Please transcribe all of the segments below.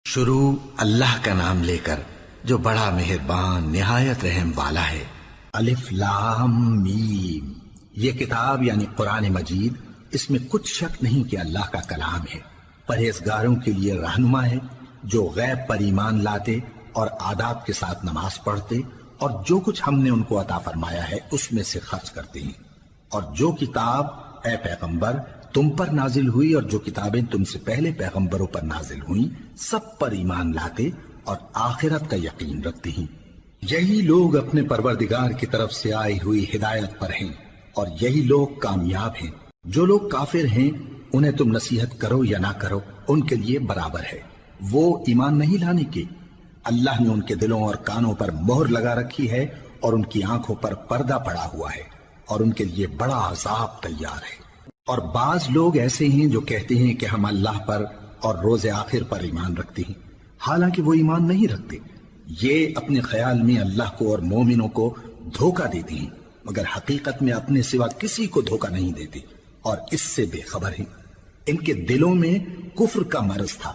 شروع اللہ کا نام لے کر جو بڑا مہربان نہایت رحم والا ہے۔ الف لام میم، یہ کتاب یعنی قرآن مجید، اس میں کچھ شک نہیں کہ اللہ کا کلام ہے، پرہیزگاروں کے لیے رہنما ہے جو غیب پر ایمان لاتے اور آداب کے ساتھ نماز پڑھتے اور جو کچھ ہم نے ان کو عطا فرمایا ہے اس میں سے خرچ کرتے ہیں، اور جو کتاب اے پیغمبر تم پر نازل ہوئی اور جو کتابیں تم سے پہلے پیغمبروں پر نازل ہوئیں سب پر ایمان لاتے اور آخرت کا یقین رکھتے ہیں۔ یہی لوگ اپنے پروردگار کی طرف سے آئی ہوئی ہدایت پر ہیں اور یہی لوگ کامیاب ہیں۔ جو لوگ کافر ہیں انہیں تم نصیحت کرو یا نہ کرو ان کے لیے برابر ہے، وہ ایمان نہیں لانے کے۔ اللہ نے ان کے دلوں اور کانوں پر مہر لگا رکھی ہے اور ان کی آنکھوں پر پردہ پڑا ہوا ہے اور ان کے لیے بڑا عذاب تیار ہے۔ اور بعض لوگ ایسے ہیں جو کہتے ہیں کہ ہم اللہ پر اور روز آخر پر ایمان رکھتے ہیں، حالانکہ وہ ایمان نہیں رکھتے۔ یہ اپنے خیال میں اللہ کو اور مومنوں کو دھوکہ دیتے ہیں، مگر حقیقت میں اپنے سوا کسی کو دھوکہ نہیں دیتے اور اس سے بے خبر ہیں۔ ان کے دلوں میں کفر کا مرض تھا،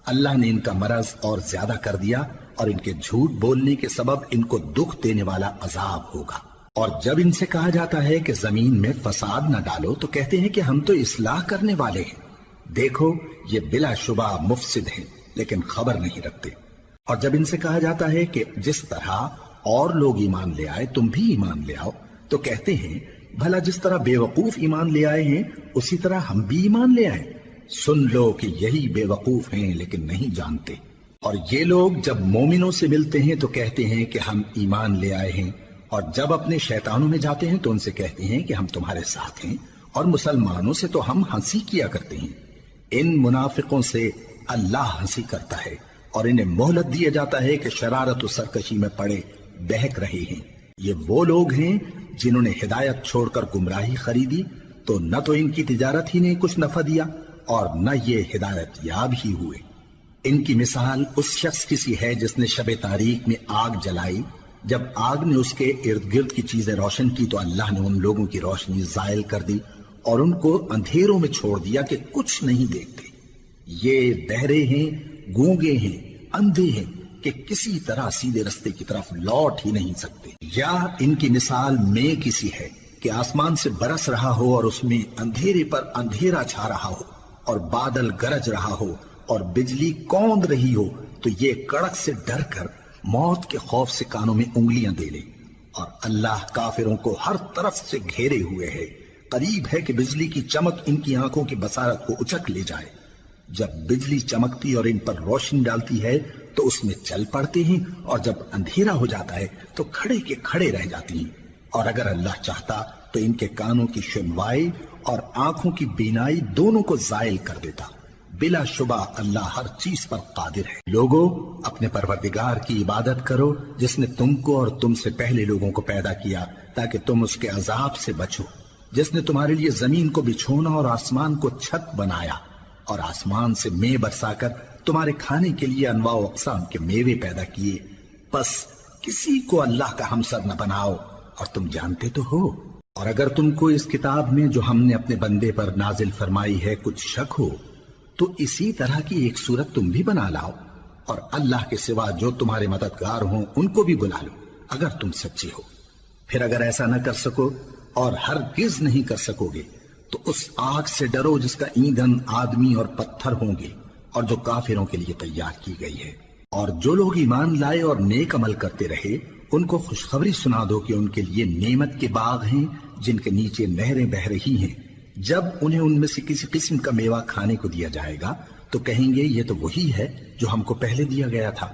اللہ نے ان کا مرض اور زیادہ کر دیا اور ان کے جھوٹ بولنے کے سبب ان کو دکھ دینے والا عذاب ہوگا۔ اور جب ان سے کہا جاتا ہے کہ زمین میں فساد نہ ڈالو تو کہتے ہیں کہ ہم تو اصلاح کرنے والے ہیں۔ دیکھو یہ بلا شبہ مفسد ہیں لیکن خبر نہیں رکھتے۔ اور جب ان سے کہا جاتا ہے کہ جس طرح اور لوگ ایمان لے آئے تم بھی ایمان لے آؤ تو کہتے ہیں بھلا جس طرح بے وقوف ایمان لے آئے ہیں اسی طرح ہم بھی ایمان لے آئے۔ سن لو کہ یہی بے وقوف ہیں لیکن نہیں جانتے۔ اور یہ لوگ جب مومنوں سے ملتے ہیں تو کہتے ہیں کہ ہم ایمان لے آئے ہیں، اور جب اپنے شیطانوں میں جاتے ہیں تو ان سے کہتے ہیں کہ ہم تمہارے ساتھ ہیں، اور مسلمانوں سے تو ہم ہنسی کیا کرتے ہیں۔ ان منافقوں سے اللہ ہنسی کرتا ہے اور انہیں مہلت دیا جاتا ہے کہ شرارت و سرکشی میں پڑے بہک رہے ہیں۔ یہ وہ لوگ ہیں جنہوں نے ہدایت چھوڑ کر گمراہی خریدی تو نہ تو ان کی تجارت ہی نے کچھ نفع دیا اور نہ یہ ہدایت یاب ہی ہوئے۔ ان کی مثال اس شخص کی سی ہے جس نے شب تاریک میں آگ جلائی، جب آگ نے اس کے ارد گرد کی چیزیں روشن کی تو اللہ نے ان لوگوں کی روشنی زائل کر دی اور ان کو اندھیروں میں چھوڑ دیا کہ کچھ نہیں دیکھتے۔ یہ بہرے ہیں، گونگے ہیں، اندھے ہیں کہ کسی طرح سیدھے رستے کی طرف لوٹ ہی نہیں سکتے۔ یا ان کی مثال میں کسی ہے کہ آسمان سے برس رہا ہو اور اس میں اندھیرے پر اندھیرا چھا رہا ہو اور بادل گرج رہا ہو اور بجلی کوند رہی ہو تو یہ کڑک سے ڈر کر موت کے خوف سے کانوں میں انگلیاں دے لے۔ اور اللہ کافروں کو ہر طرف سے گھیرے ہوئے ہے، قریب ہے کہ بجلی کی چمک ان کی آنکھوں کی بصارت کو اچک لے جائے۔ جب بجلی چمکتی اور ان پر روشنی ڈالتی ہے تو اس میں چل پڑتے ہیں، اور جب اندھیرا ہو جاتا ہے تو کھڑے کے کھڑے رہ جاتے ہیں۔ اور اگر اللہ چاہتا تو ان کے کانوں کی سنوائی اور آنکھوں کی بینائی دونوں کو زائل کر دیتا۔ بلا شبہ اللہ ہر چیز پر قادر ہے۔ لوگوں اپنے پروردگار کی عبادت کرو جس نے تم کو اور تم سے پہلے لوگوں کو پیدا کیا تاکہ تم اس کے عذاب سے بچو، جس نے تمہارے لیے زمین کو بچھونا اور آسمان کو چھت بنایا اور آسمان سے مے برسا کر تمہارے کھانے کے لیے انواع و اقسام کے میوے پیدا کیے۔ بس کسی کو اللہ کا ہمسر نہ بناؤ اور تم جانتے تو ہو۔ اور اگر تم کو اس کتاب میں جو ہم نے اپنے بندے پر نازل فرمائی ہے کچھ شک ہو تو اسی طرح کی ایک صورت تم بھی بنا لاؤ، اور اللہ کے سوا جو تمہارے مددگار ہوں ان کو بھی بلا لو اگر تم سچے ہو۔ پھر اگر ایسا نہ کر سکو اور ہرگز نہیں کر سکو گے تو اس آگ سے ڈرو جس کا ایندھن آدمی اور پتھر ہوں گے اور جو کافروں کے لیے تیار کی گئی ہے۔ اور جو لوگ ایمان لائے اور نیک عمل کرتے رہے ان کو خوشخبری سنا دو کہ ان کے لیے نعمت کے باغ ہیں جن کے نیچے نہریں بہ رہی ہیں۔ جب انہیں ان میں سے کسی قسم کا میوہ کھانے کو دیا جائے گا تو کہیں گے یہ تو وہی ہے جو ہم کو پہلے دیا گیا تھا،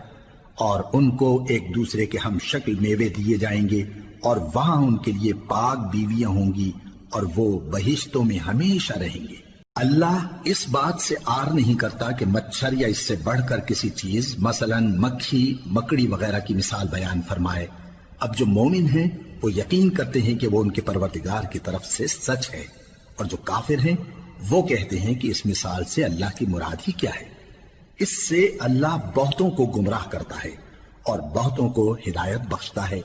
اور ان کو ایک دوسرے کے ہم شکل میوے دیے جائیں گے اور وہاں ان کے لیے پاک بیویاں ہوں گی اور وہ بہشتوں میں ہمیشہ رہیں گے۔ اللہ اس بات سے آر نہیں کرتا کہ مچھر یا اس سے بڑھ کر کسی چیز مثلا مکھی مکڑی وغیرہ کی مثال بیان فرمائے۔ اب جو مومن ہیں وہ یقین کرتے ہیں کہ وہ ان کے پروردگار کی طرف سے سچ ہے، اور جو کافر ہیں وہ کہتے ہیں کہ اس مثال سے اللہ کی مراد ہی کیا ہے۔ اس سے اللہ بہتوں کو گمراہ کرتا ہے اور بہتوں کو ہدایت بخشتا ہے،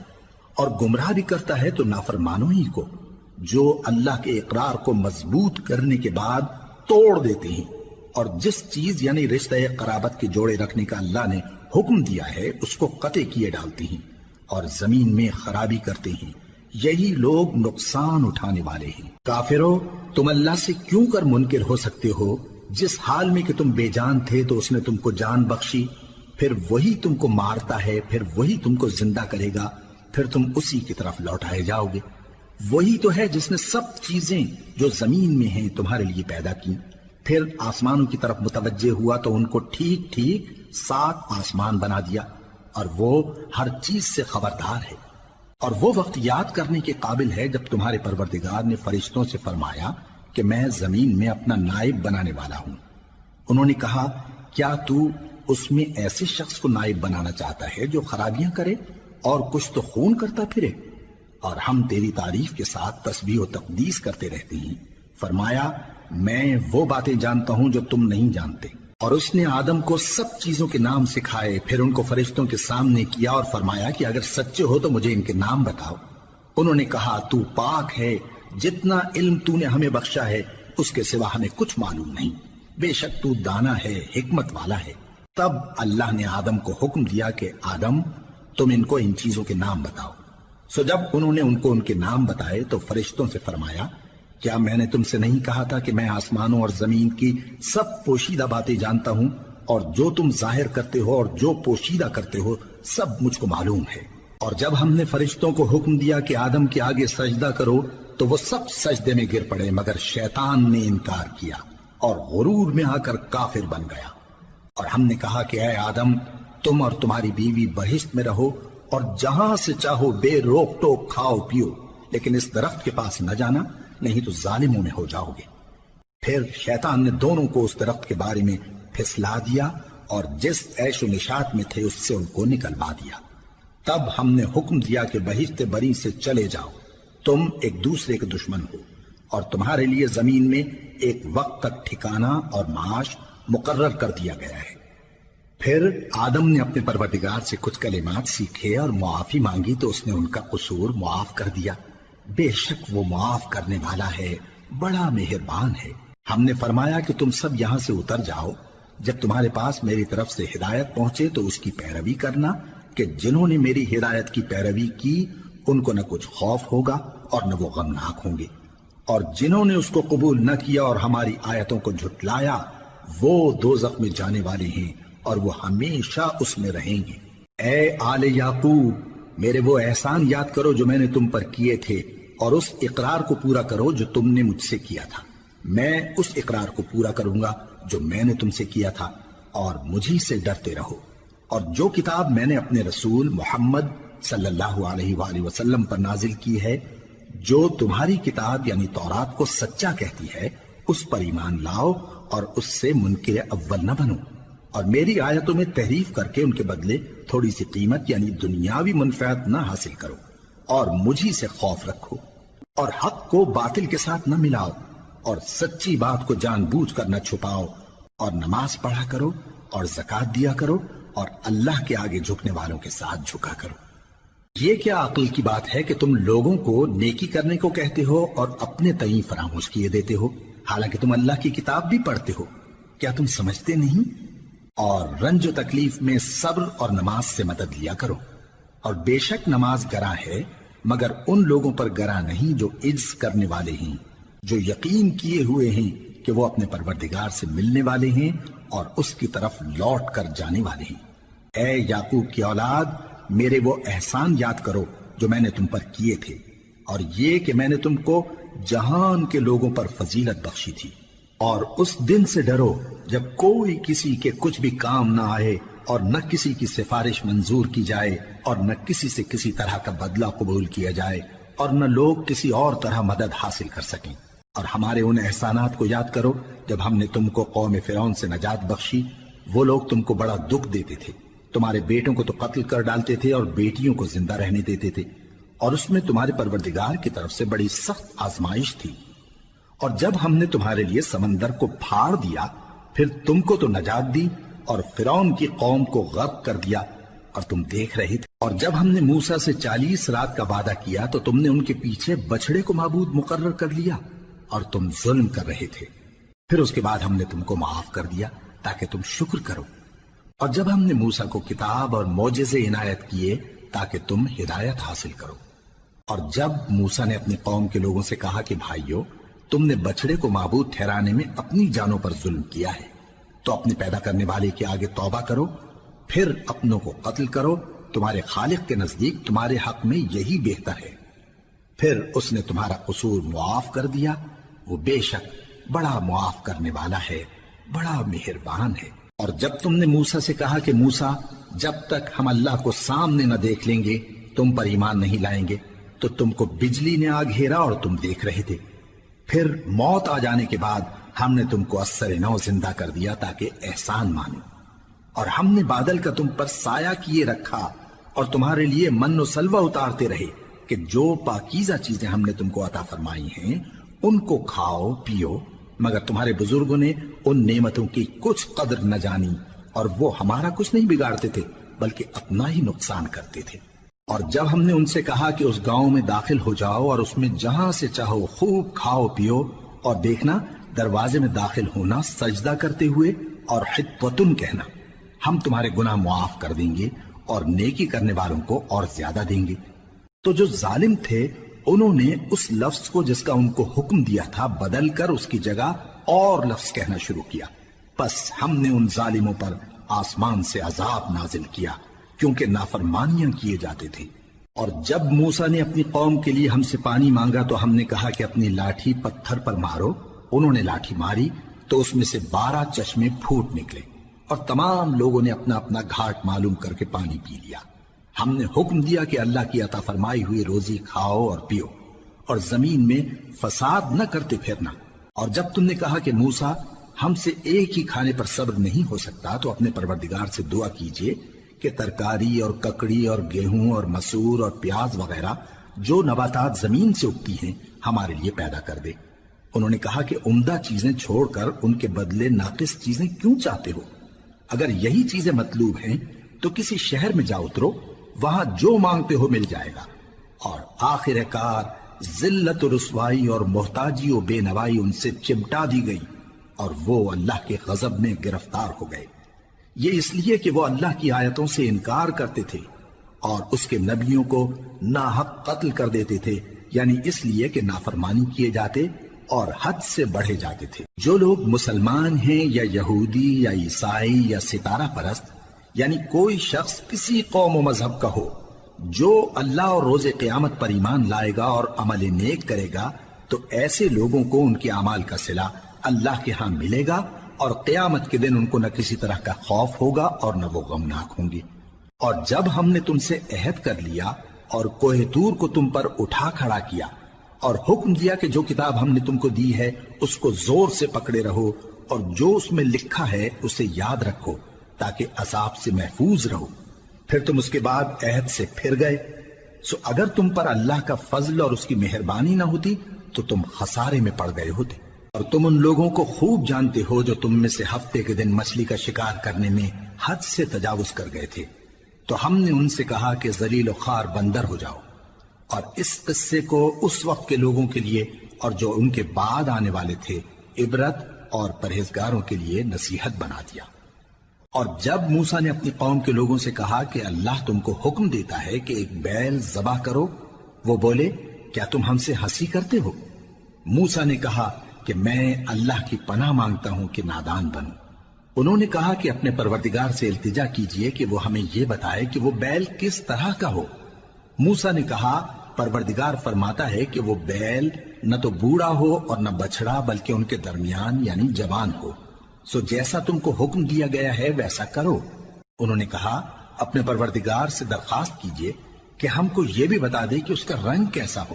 اور گمراہ بھی کرتا ہے تو نافرمانوں ہی کو، جو اللہ کے اقرار کو مضبوط کرنے کے بعد توڑ دیتے ہیں اور جس چیز یعنی رشتہ قرابت کے جوڑے رکھنے کا اللہ نے حکم دیا ہے اس کو قطع کیے ڈالتی ہیں اور زمین میں خرابی کرتے ہیں، یہی لوگ نقصان اٹھانے والے ہیں۔ کافرو، تم اللہ سے کیوں کر منکر ہو سکتے ہو؟ جس حال میں کہ تم بے جان تھے تو اس نے تم کو جان بخشی، پھر وہی تم کو مارتا ہے، پھر وہی تم کو زندہ کرے گا، پھر تم اسی کی طرف لوٹائے جاؤ گے۔ وہی تو ہے جس نے سب چیزیں جو زمین میں ہیں تمہارے لیے پیدا کی، پھر آسمانوں کی طرف متوجہ ہوا تو ان کو ٹھیک ٹھیک 7 آسمان بنا دیا، اور وہ ہر چیز سے خبردار ہے۔ اور وہ وقت یاد کرنے کے قابل ہے جب تمہارے پروردگار نے فرشتوں سے فرمایا کہ میں زمین میں اپنا نائب بنانے والا ہوں۔ انہوں نے کہا، کیا تو اس میں ایسے شخص کو نائب بنانا چاہتا ہے جو خرابیاں کرے اور کچھ تو خون کرتا پھرے؟ اور ہم تیری تعریف کے ساتھ تسبیح و تقدیس کرتے رہتے ہیں۔ فرمایا، میں وہ باتیں جانتا ہوں جو تم نہیں جانتے۔ اور اس نے آدم کو سب چیزوں کے نام سکھائے، پھر ان کو فرشتوں کے سامنے کیا اور فرمایا کہ اگر سچے ہو تو مجھے ان کے نام بتاؤ۔ انہوں نے کہا، تو پاک ہے، جتنا علم تو نے ہمیں بخشا ہے اس کے سوا ہمیں کچھ معلوم نہیں، بے شک تو دانا ہے، حکمت والا ہے۔ تب اللہ نے آدم کو حکم دیا کہ آدم، تم ان کو ان چیزوں کے نام بتاؤ۔ سو جب انہوں نے ان کو ان کے نام بتائے تو فرشتوں سے فرمایا، کیا میں نے تم سے نہیں کہا تھا کہ میں آسمانوں اور زمین کی سب پوشیدہ باتیں جانتا ہوں، اور جو تم ظاہر کرتے ہو اور جو پوشیدہ کرتے ہو سب مجھ کو معلوم ہے۔ اور جب ہم نے فرشتوں کو حکم دیا کہ آدم کے آگے سجدہ کرو تو وہ سب سجدے میں گر پڑے مگر شیطان نے انکار کیا اور غرور میں آ کر کافر بن گیا۔ اور ہم نے کہا کہ اے آدم، تم اور تمہاری بیوی بہشت میں رہو اور جہاں سے چاہو بے روک ٹوک کھاؤ پیو، لیکن اس درخت کے پاس نہ جانا، نہیں تو ظالموں میں ہو جاؤ گے۔ پھر شیطان نے دونوں کو اس درخت کے بارے میں پھسلا دیا اور جس عیش و نشاط میں تھے اس سے ان کو نکلوا دیا۔ تب ہم نے حکم دیا کہ بہشت بری سے چلے جاؤ، تم ایک دوسرے کے دشمن ہو، اور تمہارے لیے زمین میں ایک وقت تک ٹھکانہ اور معاش مقرر کر دیا گیا ہے۔ پھر آدم نے اپنے پروردگار سے کچھ کلمات سیکھے اور معافی مانگی تو اس نے ان کا قصور معاف کر دیا۔ بے شک وہ معاف کرنے والا ہے، بڑا مہربان ہے۔ ہم نے فرمایا کہ تم سب یہاں سے اتر جاؤ، جب تمہارے پاس میری طرف سے ہدایت پہنچے تو اس کی پیروی کرنا، کہ جنہوں نے میری ہدایت کی پیروی کی ان کو نہ کچھ خوف ہوگا اور نہ وہ غمناک ہوں گے، اور جنہوں نے اس کو قبول نہ کیا اور ہماری آیتوں کو جھٹلایا وہ دوزخ میں جانے والے ہیں اور وہ ہمیشہ اس میں رہیں گے۔ اے آل یعقوب، میرے وہ احسان یاد کرو جو میں نے تم پر کیے تھے، اور اس اقرار کو پورا کرو جو تم نے مجھ سے کیا تھا۔ میں اس اقرار کو پورا کروں گا جو میں نے تم سے کیا تھا، اور مجھی سے ڈرتے رہو۔ اور جو کتاب میں نے اپنے رسول محمد صلی اللہ علیہ وآلہ وسلم پر نازل کی ہے، جو تمہاری کتاب یعنی تورات کو سچا کہتی ہے، اس پر ایمان لاؤ اور اس سے منکر اول نہ بنو، اور میری آیتوں میں تحریف کر کے ان کے بدلے تھوڑی سی قیمت یعنی دنیاوی منفعت نہ حاصل کرو، اور مجھی سے خوف رکھو، اور حق کو باطل کے ساتھ نہ ملاؤ، اور سچی بات کو جان بوجھ کر نہ چھپاؤ، اور نماز پڑھا کرو اور زکوٰۃ دیا کرو، اور اللہ کے آگے جھکنے والوں کے ساتھ جھکا کرو۔ یہ کیا عقل کی بات ہے کہ تم لوگوں کو نیکی کرنے کو کہتے ہو اور اپنے تئیں فراموش کیے دیتے ہو، حالانکہ تم اللہ کی کتاب بھی پڑھتے ہو؟ کیا تم سمجھتے نہیں؟ اور رنج و تکلیف میں صبر اور نماز سے مدد لیا کرو، اور بے شک نماز گراں ہے مگر ان لوگوں پر گراں نہیں جو عجز کرنے والے ہیں، جو یقین کیے ہوئے ہیں کہ وہ اپنے پروردگار سے ملنے والے ہیں اور اس کی طرف لوٹ کر جانے والے ہیں۔ اے یعقوب کی اولاد، میرے وہ احسان یاد کرو جو میں نے تم پر کیے تھے، اور یہ کہ میں نے تم کو جہان کے لوگوں پر فضیلت بخشی تھی۔ اور اس دن سے ڈرو جب کوئی کسی کے کچھ بھی کام نہ آئے، اور نہ کسی کی سفارش منظور کی جائے، اور نہ کسی سے کسی طرح کا بدلہ قبول کیا جائے، اور نہ لوگ کسی اور طرح مدد حاصل کر سکیں۔ اور ہمارے ان احسانات کو یاد کرو جب ہم نے تم کو قوم فرعون سے نجات بخشی۔ وہ لوگ تم کو بڑا دکھ دیتے تھے، تمہارے بیٹوں کو تو قتل کر ڈالتے تھے اور بیٹیوں کو زندہ رہنے دیتے تھے، اور اس میں تمہارے پروردگار کی طرف سے بڑی سخت آزمائش تھی۔ اور جب ہم نے تمہارے لیے سمندر کو پھاڑ دیا، پھر تم کو تو نجات دی اور فرعون کی قوم کو غرق کر دیا، اور تم دیکھ رہے تھے۔ اور جب ہم نے موسیٰ سے 40 رات کا وعدہ کیا تو تم نے ان کے پیچھے بچڑے کو معبود مقرر کر لیا، اور تم ظلم کر رہے تھے۔ پھر اس کے بعد ہم نے تم کو معاف کر دیا تاکہ تم شکر کرو، اور جب ہم نے موسیٰ کو کتاب اور معجزے عنایت کیے تاکہ تم ہدایت حاصل کرو۔ اور جب موسیٰ نے اپنی قوم کے لوگوں سے کہا کہ بھائیو، تم نے بچڑے کو معبود ٹھہرانے میں اپنی جانوں پر ظلم کیا ہے، تو اپنے پیدا کرنے والے کے آگے توبہ کرو، پھر اپنوں کو قتل کرو، تمہارے خالق کے نزدیک تمہارے حق میں یہی بہتر ہے۔ پھر اس نے تمہارا قصور معاف کر دیا، وہ بے شک بڑا معاف کرنے والا ہے، بڑا مہربان ہے۔ اور جب تم نے موسیٰ سے کہا کہ موسیٰ، جب تک ہم اللہ کو سامنے نہ دیکھ لیں گے تم پر ایمان نہیں لائیں گے، تو تم کو بجلی نے آ گھیرا اور تم دیکھ رہے تھے۔ پھر موت آ جانے کے بعد ہم نے تم کو اثر نو زندہ کر دیا تاکہ احسان مانو، اور ہم نے بادل کا تم پر سایہ کیے رکھا اور تمہارے لیے من و سلوہ اتارتے رہے کہ جو پاکیزہ چیزیں ہم نے تم کو عطا فرمائی ہیں ان کو کھاؤ پیو، مگر تمہارے بزرگوں نے ان نعمتوں کی کچھ قدر نہ جانی، اور وہ ہمارا کچھ نہیں بگاڑتے تھے بلکہ اپنا ہی نقصان کرتے تھے۔ اور جب ہم نے ان سے کہا کہ اس گاؤں میں داخل ہو جاؤ اور اس میں جہاں سے چاہو خوب کھاؤ پیو، اور دیکھنا دروازے میں داخل ہونا سجدہ کرتے ہوئے اور حطوۃن کہنا، ہم تمہارے گناہ معاف کر دیں گے اور نیکی کرنے والوں کو اور زیادہ دیں گے۔ تو جو ظالم تھے انہوں نے اس لفظ کو جس کا ان کو حکم دیا تھا بدل کر اس کی جگہ اور لفظ کہنا شروع کیا، پس ہم نے ان ظالموں پر آسمان سے عذاب نازل کیا کیونکہ نافرمانیاں کیے جاتے تھے۔ اور جب موسیٰ نے اپنی قوم کے لیے ہم سے پانی مانگا تو ہم نے کہا کہ اپنی لاٹھی پتھر پر مارو، انہوں نے لاٹھی ماری تو اس میں سے 12 چشمے پھوٹ نکلے، اور تمام لوگوں نے اپنا اپنا گھاٹ معلوم کر کے پانی پی لیا۔ ہم نے حکم دیا کہ اللہ کی عطا فرمائی ہوئی روزی کھاؤ اور پیو، اور زمین میں فساد نہ کرتے پھرنا۔ اور جب تم نے کہا کہ موسیٰ، ہم سے ایک ہی کھانے پر صبر نہیں ہو سکتا، تو اپنے پروردگار سے دعا کیجئے کہ ترکاری اور ککڑی اور گیہوں اور مسور اور پیاز وغیرہ جو نباتات زمین سے اگتی ہیں ہمارے لیے پیدا کر دے۔ انہوں نے کہا کہ عمدہ چیزیں چھوڑ کر ان کے بدلے ناقص چیزیں کیوں چاہتے ہو؟ اگر یہی چیزیں مطلوب ہیں تو کسی شہر میں جا اترو، وہاں جو مانگتے ہو مل جائے گا۔ اور آخر کار ذلت و رسوائی اور محتاجی و بے نوائی ان سے چمٹا دی گئی، اور وہ اللہ کے غضب میں گرفتار ہو گئے۔ یہ اس لیے کہ وہ اللہ کی آیتوں سے انکار کرتے تھے اور اس کے نبیوں کو ناحق قتل کر دیتے تھے، یعنی اس لیے کہ نافرمانی کیے جاتے اور حد سے بڑھے جاتے تھے۔ جو لوگ مسلمان ہیں یا یہودی یا عیسائی یا ستارہ پرست، یعنی کوئی شخص کسی قوم و مذہب کا ہو، جو اللہ اور روز قیامت پر ایمان لائے گا اور عمل نیک کرے گا، تو ایسے لوگوں کو ان کے اعمال کا صلہ اللہ کے ہاں ملے گا، اور قیامت کے دن ان کو نہ کسی طرح کا خوف ہوگا اور نہ وہ غمناک ہوں گے۔ اور جب ہم نے تم سے عہد کر لیا اور کوہ طور کو تم پر اٹھا کھڑا کیا اور حکم دیا کہ جو کتاب ہم نے تم کو دی ہے اس کو زور سے پکڑے رہو، اور جو اس میں لکھا ہے اسے یاد رکھو تاکہ عذاب سے محفوظ رہو، پھر تم اس کے بعد عہد سے پھر گئے، سو اگر تم پر اللہ کا فضل اور اس کی مہربانی نہ ہوتی تو تم خسارے میں پڑ گئے ہوتے۔ اور تم ان لوگوں کو خوب جانتے ہو جو تم میں سے ہفتے کے دن مچھلی کا شکار کرنے میں حد سے تجاوز کر گئے تھے، تو ہم نے ان سے کہا کہ ذلیل و خوار بندر ہو جاؤ، اور اس قصے کو اس وقت کے لوگوں کے لیے اور جو ان کے بعد آنے والے تھے عبرت اور پرہیزگاروں کے لیے نصیحت بنا دیا۔ اور جب موسیٰ نے اپنی قوم کے لوگوں سے کہا کہ اللہ تم کو حکم دیتا ہے کہ ایک بیل ذبح کرو، وہ بولے کیا تم ہم سے ہنسی کرتے ہو؟ موسیٰ نے کہا کہ میں اللہ کی پناہ مانگتا ہوں کہ نادان بنوں۔ انہوں نے کہا کہ اپنے پروردگار سے التجا کیجئے کہ وہ ہمیں یہ بتائے کہ وہ بیل کس طرح کا ہو۔ موسیٰ نے کہا پروردگار فرماتا ہے کہ وہ بیل نہ تو بوڑھا ہو اور نہ بچڑا بلکہ ان کے درمیان یعنی جوان ہو، سو جیسا تم کو حکم دیا گیا ہے ویسا کرو۔ انہوں نے کہا اپنے پروردگار سے درخواست کیجئے کہ ہم کو یہ بھی بتا دے کہ اس کا رنگ کیسا ہو۔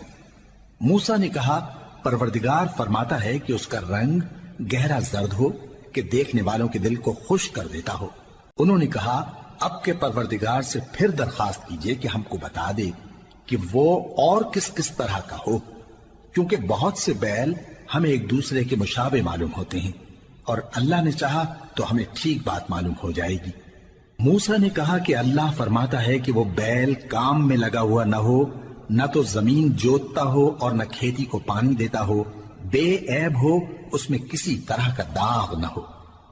موسیٰ نے کہا پروردگار فرماتا ہے کہ اس کا رنگ گہرا زرد ہو کہ دیکھنے والوں کے دل کو خوش کر دیتا ہو۔ انہوں نے کہا اب کے پروردگار سے پھر درخواست کیجئے کہ ہم کو بتا دے کہ وہ اور کس کس طرح کا ہو، کیونکہ بہت سے بیل ہمیں ایک دوسرے کے مشابہ معلوم ہوتے ہیں، اور اللہ نے چاہا تو ہمیں ٹھیک بات معلوم ہو جائے گی۔ موسیٰ نے کہا کہ اللہ فرماتا ہے کہ وہ بیل کام میں لگا ہوا نہ ہو، نہ تو زمین جوتتا ہو اور نہ کھیتی کو پانی دیتا ہو، بے عیب ہو اس میں کسی طرح کا داغ نہ ہو۔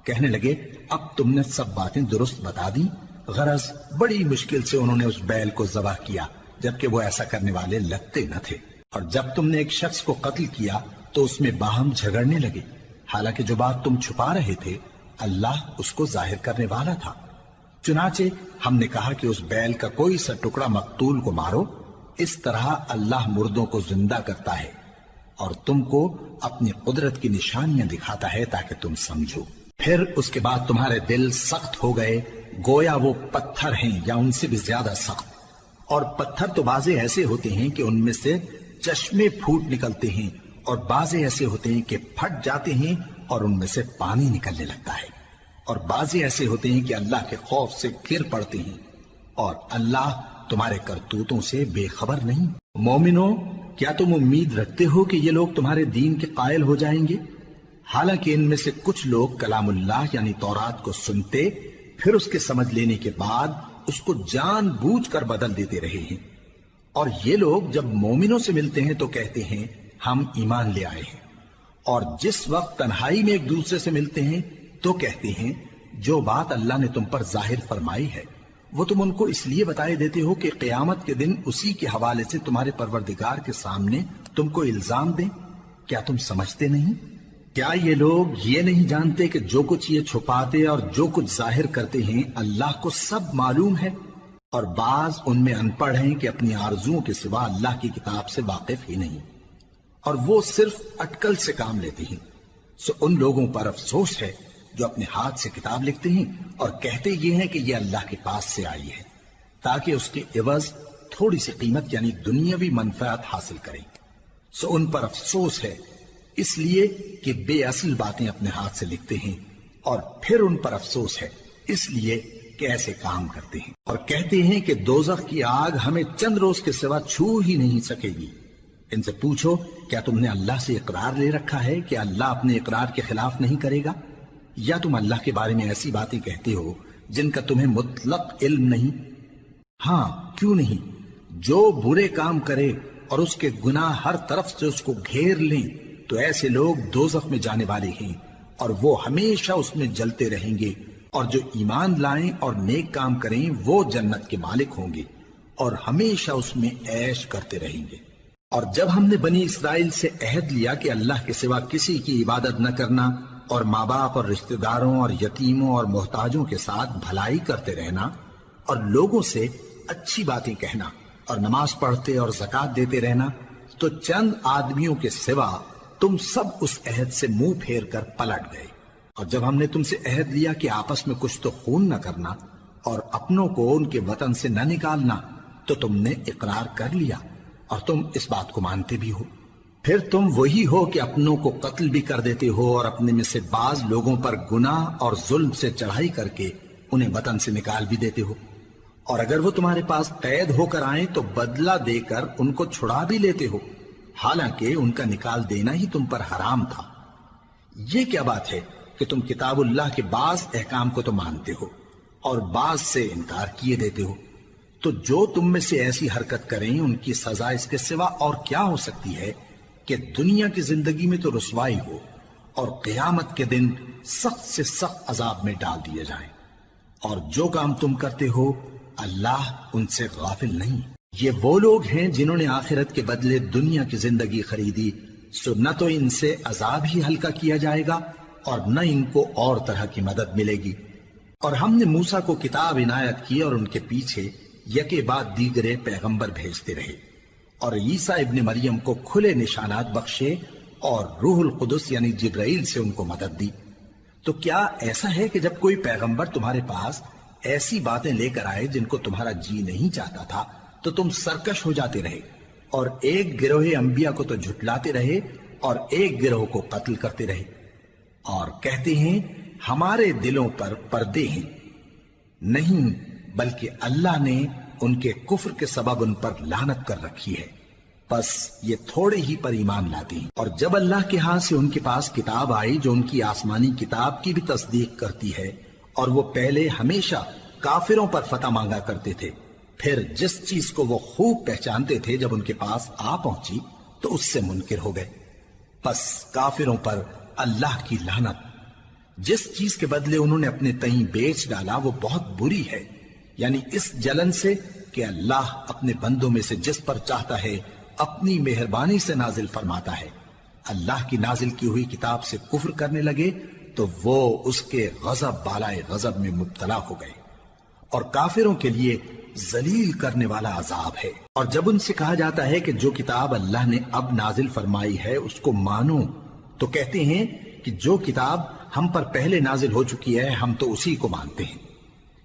کہنے لگے اب تم نے سب باتیں درست بتا دی، غرض بڑی مشکل سے انہوں نے اس بیل کو ذبح کیا، جبکہ وہ ایسا کرنے والے لگتے نہ تھے۔ اور جب تم نے ایک شخص کو قتل کیا تو اس میں باہم جھگڑنے لگے، حالانکہ جو بات تم چھپا رہے تھے اللہ اس کو ظاہر کرنے والا تھا۔ چنانچہ ہم نے کہا کہ اس بیل کا کوئی سا ٹکڑا مقتول کو مارو، اس طرح اللہ مردوں کو زندہ کرتا ہے اور تم کو اپنی قدرت کی نشانیاں دکھاتا ہے تاکہ تم سمجھو۔ پھر اس کے بعد تمہارے دل سخت ہو گئے، گویا وہ پتھر ہیں یا ان سے بھی زیادہ سخت۔ اور پتھر تو بعضے ایسے ہوتے ہیں کہ ان میں سے چشمے پھوٹ نکلتے ہیں، اور بعضے ایسے ہوتے ہیں کہ پھٹ جاتے ہیں اور ان میں سے پانی نکلنے لگتا ہے، اور بعضے ایسے ہوتے ہیں کہ اللہ کے خوف سے گر پڑتے ہیں، اور اللہ تمہارے کرتوتوں سے بے خبر نہیں۔ مومنو، کیا تم امید رکھتے ہو کہ یہ لوگ تمہارے دین کے قائل ہو جائیں گے؟ حالانکہ ان میں سے کچھ لوگ کلام اللہ یعنی تورات کو سنتے، پھر اس کے سمجھ لینے کے بعد اس کو جان بوجھ کر بدل دیتے رہے ہیں، اور یہ لوگ جب مومنوں سے ملتے ہیں تو کہتے ہیں ہم ایمان لے آئے ہیں، اور جس وقت تنہائی میں ایک دوسرے سے ملتے ہیں تو کہتے ہیں جو بات اللہ نے تم پر ظاہر فرمائی ہے وہ تم ان کو اس لیے بتائے دیتے ہو کہ قیامت کے دن اسی کے حوالے سے تمہارے پروردگار کے سامنے تم کو الزام دیں۔ کیا تم سمجھتے نہیں؟ کیا یہ لوگ یہ نہیں جانتے کہ جو کچھ یہ چھپاتے اور جو کچھ ظاہر کرتے ہیں اللہ کو سب معلوم ہے؟ اور بعض ان میں ان پڑھ ہیں کہ اپنی آرزوؤں کے سوا اللہ کی کتاب سے واقف ہی نہیں، اور وہ صرف اٹکل سے کام لیتے ہیں۔ سو ان لوگوں پر افسوس ہے جو اپنے ہاتھ سے کتاب لکھتے ہیں اور کہتے یہ ہیں کہ یہ اللہ کے پاس سے آئی ہے، تاکہ اس کے عوض تھوڑی سی قیمت یعنی دنیاوی منفعت حاصل کریں۔ سو ان پر افسوس ہے اس لیے کہ بے اصل باتیں اپنے ہاتھ سے لکھتے ہیں، اور پھر ان پر افسوس ہے اس لیے کہ ایسے کام کرتے ہیں، اور کہتے ہیں کہ دوزخ کی آگ ہمیں چند روز کے سوا چھو ہی نہیں سکے گی۔ ان سے پوچھو کیا تم نے اللہ سے اقرار لے رکھا ہے کہ اللہ اپنے اقرار کے خلاف نہیں کرے گا، یا تم اللہ کے بارے میں ایسی باتیں کہتے ہو جن کا تمہیں مطلق علم نہیں؟ ہاں کیوں نہیں، جو برے کام کرے اور اس کے گناہ ہر طرف سے اس کو گھیر لیں تو ایسے لوگ دوزخ میں جانے والے ہیں، اور وہ ہمیشہ اس میں جلتے رہیں گے، اور جو ایمان لائیں اور نیک کام کریں وہ جنت کے مالک ہوں گے اور ہمیشہ اس میں عیش کرتے رہیں گے۔ اور جب ہم نے بنی اسرائیل سے عہد لیا کہ اللہ کے سوا کسی کی عبادت نہ کرنا، اور ماں باپ اور رشتہ داروں اور یتیموں اور محتاجوں کے ساتھ بھلائی کرتے رہنا، اور لوگوں سے اچھی باتیں کہنا، اور نماز پڑھتے اور زکوٰۃ دیتے رہنا، تو چند آدمیوں کے سوا تم سب اس عہد سے منہ پھیر کر پلٹ گئے۔ اور جب ہم نے تم سے عہد لیا کہ آپس میں کچھ تو خون نہ کرنا اور اپنوں کو ان کے وطن سے نہ نکالنا، تو تم نے اقرار کر لیا اور تم اس بات کو مانتے بھی ہو۔ پھر تم وہی ہو کہ اپنوں کو قتل بھی کر دیتے ہو اور اپنے میں سے بعض لوگوں پر گناہ اور ظلم سے چڑھائی کر کے انہیں وطن سے نکال بھی دیتے ہو، اور اگر وہ تمہارے پاس قید ہو کر آئیں تو بدلہ دے کر ان کو چھڑا بھی لیتے ہو، حالانکہ ان کا نکال دینا ہی تم پر حرام تھا۔ یہ کیا بات ہے کہ تم کتاب اللہ کے بعض احکام کو تو مانتے ہو اور بعض سے انکار کیے دیتے ہو؟ تو جو تم میں سے ایسی حرکت کریں ان کی سزا اس کے سوا اور کیا ہو سکتی ہے کہ دنیا کی زندگی میں تو رسوائی ہو اور قیامت کے دن سخت سے سخت عذاب میں ڈال دیے جائیں۔ اور جو کام تم کرتے ہو اللہ ان سے غافل نہیں۔ یہ وہ لوگ ہیں جنہوں نے آخرت کے بدلے دنیا کی زندگی خریدی، سو نہ تو ان سے عذاب ہی ہلکا کیا جائے گا اور نہ ان کو اور طرح کی مدد ملے گی۔ اور ہم نے موسیٰ کو کتاب عنایت کی اور ان کے پیچھے یکے بعد دیگرے پیغمبر بھیجتے رہے، اور عیسیٰ ابن مریم کو کھلے نشانات بخشے اور روح القدس یعنی جبرائیل سے ان کو مدد دی۔ تو کیا ایسا ہے کہ جب کوئی پیغمبر تمہارے پاس ایسی باتیں لے کر آئے جن کو تمہارا جی نہیں چاہتا تھا تو تم سرکش ہو جاتے رہے، اور ایک گروہ انبیاء کو تو جھٹلاتے رہے اور ایک گروہ کو قتل کرتے رہے، اور کہتے ہیں ہمارے دلوں پر پردے ہیں؟ نہیں، بلکہ اللہ نے ان کے کفر کے سبب ان پر لعنت کر رکھی ہے، بس یہ تھوڑے ہی پر ایمان لاتے ہیں۔ اور جب اللہ کے ہاں سے ان کے پاس کتاب آئی جو ان کی آسمانی کتاب کی بھی تصدیق کرتی ہے، اور وہ پہلے ہمیشہ کافروں پر فتح مانگا کرتے تھے، پھر جس چیز کو وہ خوب پہچانتے تھے جب ان کے پاس آ پہنچی تو اس سے منکر ہو گئے، بس کافروں پر اللہ کی لعنت! جس چیز کے بدلے انہوں نے اپنے تئیں بیچ ڈالا وہ بہت بری ہے، یعنی اس جلن سے کہ اللہ اپنے بندوں میں سے جس پر چاہتا ہے اپنی مہربانی سے نازل فرماتا ہے۔ اللہ کی نازل کی ہوئی کتاب سے کفر کرنے لگے تو وہ اس کے غضب بالائے غضب میں مبتلا ہو گئے، اور کافروں کے لیے ذلیل کرنے والا عذاب ہے۔ اور جب ان سے کہا جاتا ہے کہ جو کتاب اللہ نے اب نازل فرمائی ہے اس کو مانو، تو کہتے ہیں کہ جو کتاب ہم پر پہلے نازل ہو چکی ہے ہم تو اسی کو مانتے ہیں،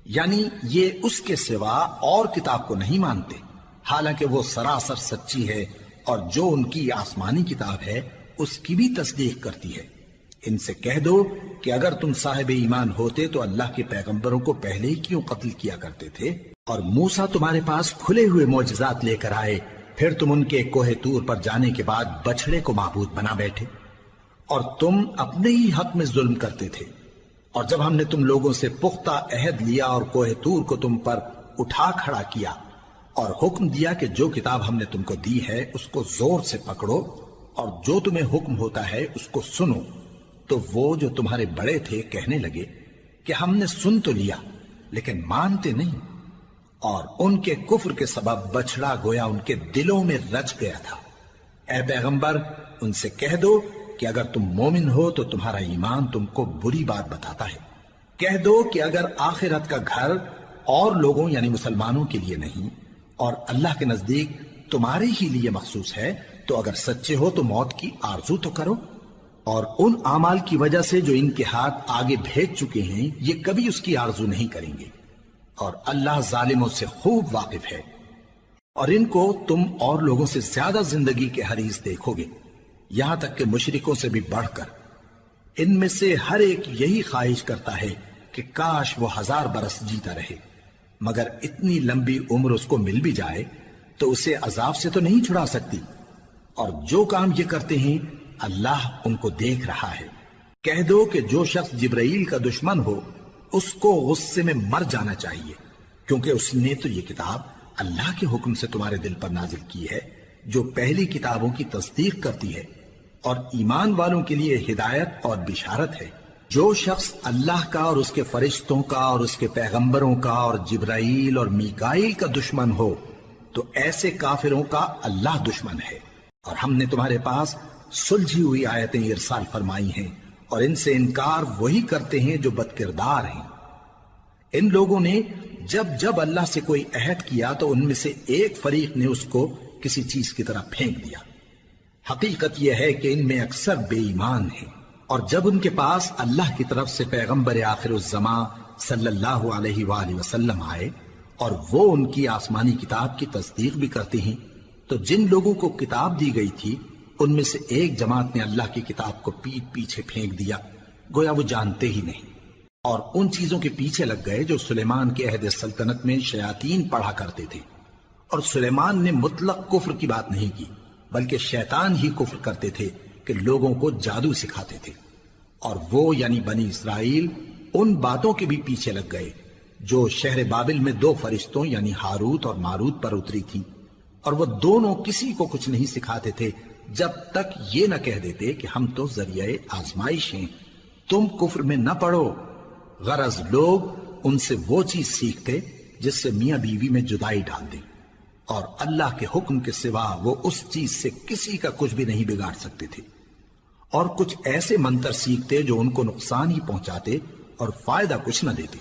یعنی یہ اس کے سوا اور کتاب کو نہیں مانتے، حالانکہ وہ سراسر سچی ہے، اور جو ان کی آسمانی کتاب ہے اس کی بھی تصدیق کرتی ہے۔ ان سے کہہ دو کہ اگر تم صاحب ایمان ہوتے تو اللہ کے پیغمبروں کو پہلے ہی کیوں قتل کیا کرتے تھے؟ اور موسیٰ تمہارے پاس کھلے ہوئے معجزات لے کر آئے، پھر تم ان کے کوہ طور پر جانے کے بعد بچڑے کو معبود بنا بیٹھے، اور تم اپنے ہی حق میں ظلم کرتے تھے۔ اور جب ہم نے تم لوگوں سے پختہ عہد لیا اور کوہ طور کو تم پر اٹھا کھڑا کیا اور حکم دیا کہ جو کتاب ہم نے تم کو دی ہے اس کو زور سے پکڑو اور جو تمہیں حکم ہوتا ہے اس کو سنو، تو وہ جو تمہارے بڑے تھے کہنے لگے کہ ہم نے سن تو لیا لیکن مانتے نہیں، اور ان کے کفر کے سبب بچڑا گویا ان کے دلوں میں رچ گیا تھا۔ اے پیغمبر ان سے کہہ دو کہ اگر تم مومن ہو تو تمہارا ایمان تم کو بری بات بتاتا ہے۔ کہہ دو کہ اگر آخرت کا گھر اور لوگوں یعنی مسلمانوں کے لیے نہیں اور اللہ کے نزدیک تمہارے ہی لیے مخصوص ہے تو اگر سچے ہو تو موت کی آرزو تو کرو، اور ان اعمال کی وجہ سے جو ان کے ہاتھ آگے بھیج چکے ہیں یہ کبھی اس کی آرزو نہیں کریں گے، اور اللہ ظالموں سے خوب واقف ہے۔ اور ان کو تم اور لوگوں سے زیادہ زندگی کے حریص دیکھو گے، یہاں تک کہ مشرکوں سے بھی بڑھ کر۔ ان میں سے ہر ایک یہی خواہش کرتا ہے کہ کاش وہ 1000 برس جیتا رہے، مگر اتنی لمبی عمر اس کو مل بھی جائے تو اسے عذاب سے تو نہیں چھڑا سکتی، اور جو کام یہ کرتے ہیں اللہ ان کو دیکھ رہا ہے۔ کہہ دو کہ جو شخص جبرائیل کا دشمن ہو اس کو غصے میں مر جانا چاہیے، کیونکہ اس نے تو یہ کتاب اللہ کے حکم سے تمہارے دل پر نازل کی ہے جو پہلی کتابوں کی تصدیق کرتی ہے، اور ایمان والوں کے لیے ہدایت اور بشارت ہے۔ جو شخص اللہ کا اور اس کے فرشتوں کا اور اس کے پیغمبروں کا اور جبرائیل اور میکائیل کا دشمن ہو تو ایسے کافروں کا اللہ دشمن ہے۔ اور ہم نے تمہارے پاس سلجھی ہوئی آیتیں ارسال فرمائی ہیں، اور ان سے انکار وہی کرتے ہیں جو بد کردار ہیں۔ ان لوگوں نے جب جب اللہ سے کوئی عہد کیا تو ان میں سے ایک فریق نے اس کو کسی چیز کی طرح پھینک دیا۔ حقیقت یہ ہے کہ ان میں اکثر بے ایمان ہیں، اور جب ان کے پاس اللہ کی طرف سے پیغمبر آخر الزماں صلی اللہ علیہ وآلہ وسلم آئے اور وہ ان کی آسمانی کتاب کی تصدیق بھی کرتے ہیں، تو جن لوگوں کو کتاب دی گئی تھی ان میں سے ایک جماعت نے اللہ کی کتاب کو پیٹ پیچھے پھینک دیا، گویا وہ جانتے ہی نہیں، اور ان چیزوں کے پیچھے لگ گئے جو سلیمان کے عہد سلطنت میں شیاطین پڑھا کرتے تھے۔ اور سلیمان نے مطلق کفر کی بات نہیں کی، بلکہ شیطان ہی کفر کرتے تھے کہ لوگوں کو جادو سکھاتے تھے، اور وہ یعنی بنی اسرائیل ان باتوں کے بھی پیچھے لگ گئے جو شہر بابل میں 2 فرشتوں یعنی ہاروت اور ماروت پر اتری تھی، اور وہ دونوں کسی کو کچھ نہیں سکھاتے تھے جب تک یہ نہ کہہ دیتے کہ ہم تو ذریعہ آزمائش ہیں، تم کفر میں نہ پڑو۔ غرض لوگ ان سے وہ چیز سیکھتے جس سے میاں بیوی میں جدائی ڈال دیں، اور اللہ کے حکم کے سوا وہ اس چیز سے کسی کا کچھ بھی نہیں بگاڑ سکتے تھے، اور کچھ ایسے منتر سیکھتے جو ان کو نقصان ہی پہنچاتے اور فائدہ کچھ نہ دیتے،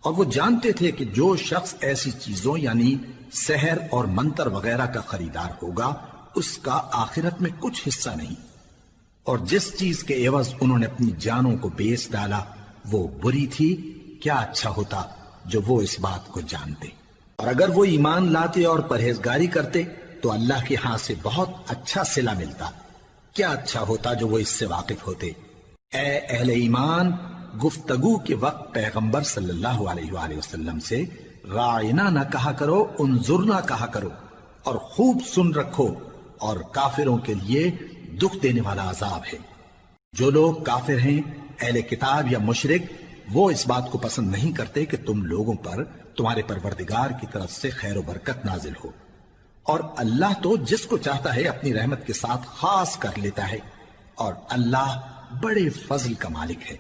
اور وہ جانتے تھے کہ جو شخص ایسی چیزوں یعنی سحر اور منتر وغیرہ کا خریدار ہوگا اس کا آخرت میں کچھ حصہ نہیں، اور جس چیز کے عوض انہوں نے اپنی جانوں کو بیچ ڈالا وہ بری تھی، کیا اچھا ہوتا جو وہ اس بات کو جانتے۔ اور اگر وہ ایمان لاتے اور پرہیزگاری کرتے تو اللہ کے ہاں سے بہت اچھا صلہ ملتا، کیا اچھا ہوتا جو وہ اس سے واقف ہوتے۔ اے اہل ایمان، گفتگو کے وقت پیغمبر صلی اللہ علیہ وآلہ وسلم سے راعنا نہ کہا کرو، انظرنا کہا کرو، اور خوب سن رکھو، اور کافروں کے لیے دکھ دینے والا عذاب ہے۔ جو لوگ کافر ہیں، اہل کتاب یا مشرک، وہ اس بات کو پسند نہیں کرتے کہ تم لوگوں پر تمہارے پروردگار کی طرف سے خیر و برکت نازل ہو، اور اللہ تو جس کو چاہتا ہے اپنی رحمت کے ساتھ خاص کر لیتا ہے، اور اللہ بڑے فضل کا مالک ہے۔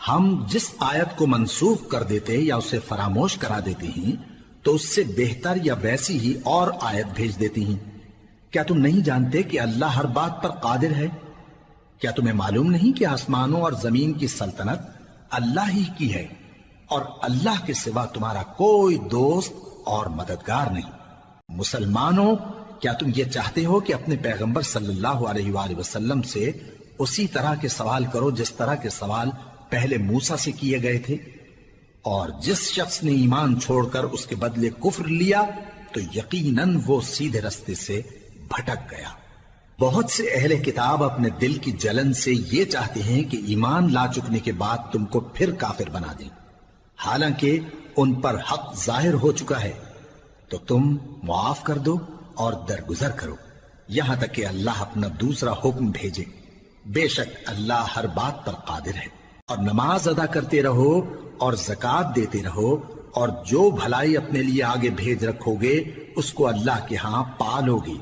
ہم جس آیت کو منسوخ کر دیتے یا اسے فراموش کرا دیتے ہیں تو اس سے بہتر یا ویسی ہی اور آیت بھیج دیتی ہیں۔ کیا تم نہیں جانتے کہ اللہ ہر بات پر قادر ہے؟ کیا تمہیں معلوم نہیں کہ آسمانوں اور زمین کی سلطنت اللہ ہی کی ہے اور اللہ کے سوا تمہارا کوئی دوست اور مددگار نہیں؟ مسلمانوں، کیا تم یہ چاہتے ہو کہ اپنے پیغمبر صلی اللہ علیہ وآلہ وسلم سے اسی طرح کے سوال کرو جس طرح کے سوال پہلے موسیٰ سے کیے گئے تھے؟ اور جس شخص نے ایمان چھوڑ کر اس کے بدلے کفر لیا تو یقیناً وہ سیدھے رستے سے بھٹک گیا۔ بہت سے اہل کتاب اپنے دل کی جلن سے یہ چاہتے ہیں کہ ایمان لا چکنے کے بعد تم کو پھر کافر بنا دیں، حالانکہ ان پر حق ظاہر ہو چکا ہے۔ تو تم معاف کر دو اور درگزر کرو یہاں تک کہ اللہ اپنا دوسرا حکم بھیجے۔ بے شک اللہ ہر بات پر قادر ہے۔ اور نماز ادا کرتے رہو اور زکوٰۃ دیتے رہو، اور جو بھلائی اپنے لیے آگے بھیج رکھو گے اس کو اللہ کے ہاں پالو گے۔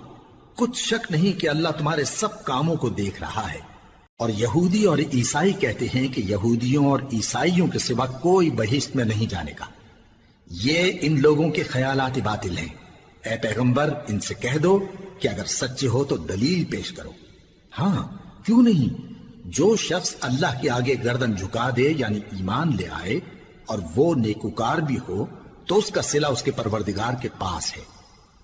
کچھ شک نہیں کہ اللہ تمہارے سب کاموں کو دیکھ رہا ہے۔ اور یہودی اور عیسائی کہتے ہیں کہ یہودیوں اور عیسائیوں کے سوا کوئی بہشت میں نہیں جانے گا۔ یہ ان لوگوں کے خیالات باطل ہیں۔ اے پیغمبر، ان سے کہہ دو کہ اگر سچے ہو تو دلیل پیش کرو۔ ہاں، کیوں نہیں؟ جو شخص اللہ کے آگے گردن جھکا دے یعنی ایمان لے آئے اور وہ نیکوکار بھی ہو تو اس کا صلہ اس کے پروردگار کے پاس ہے۔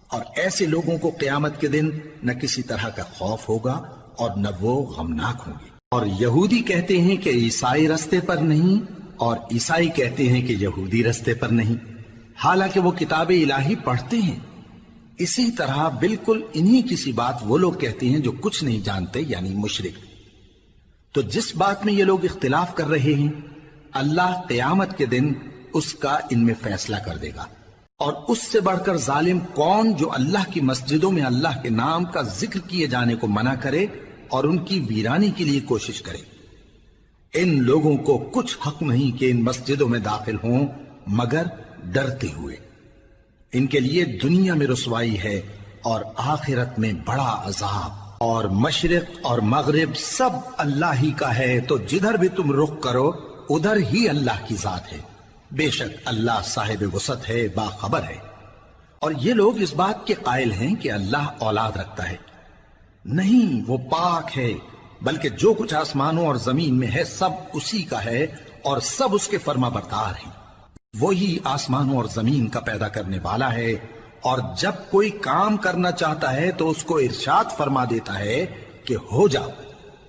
اور ایسے لوگوں کو قیامت کے دن نہ کسی طرح کا خوف ہوگا اور نہ وہ غمناک ہوں گے۔ اور یہودی کہتے ہیں کہ عیسائی رستے پر نہیں، اور عیسائی کہتے ہیں کہ یہودی رستے پر نہیں، حالانکہ وہ کتاب الہی پڑھتے ہیں۔ اسی طرح بالکل انہی کسی بات وہ لوگ کہتے ہیں جو کچھ نہیں جانتے یعنی مشرک۔ تو جس بات میں یہ لوگ اختلاف کر رہے ہیں اللہ قیامت کے دن اس کا ان میں فیصلہ کر دے گا۔ اور اس سے بڑھ کر ظالم کون جو اللہ کی مسجدوں میں اللہ کے نام کا ذکر کیے جانے کو منع کرے اور ان کی ویرانی کے لیے کوشش کرے۔ ان لوگوں کو کچھ حق نہیں کہ ان مسجدوں میں داخل ہوں مگر ڈرتے ہوئے۔ ان کے لیے دنیا میں رسوائی ہے اور آخرت میں بڑا عذاب۔ اور مشرق اور مغرب سب اللہ ہی کا ہے، تو جدھر بھی تم رخ کرو ادھر ہی اللہ کی ذات ہے۔ بے شک اللہ صاحب وسعت ہے، باخبر ہے۔ اور یہ لوگ اس بات کے قائل ہیں کہ اللہ اولاد رکھتا ہے۔ نہیں، وہ پاک ہے، بلکہ جو کچھ آسمانوں اور زمین میں ہے سب اسی کا ہے اور سب اس کے فرما بردار ہیں۔ وہی آسمانوں اور زمین کا پیدا کرنے والا ہے، اور جب کوئی کام کرنا چاہتا ہے تو اس کو ارشاد فرما دیتا ہے کہ ہو جاؤ،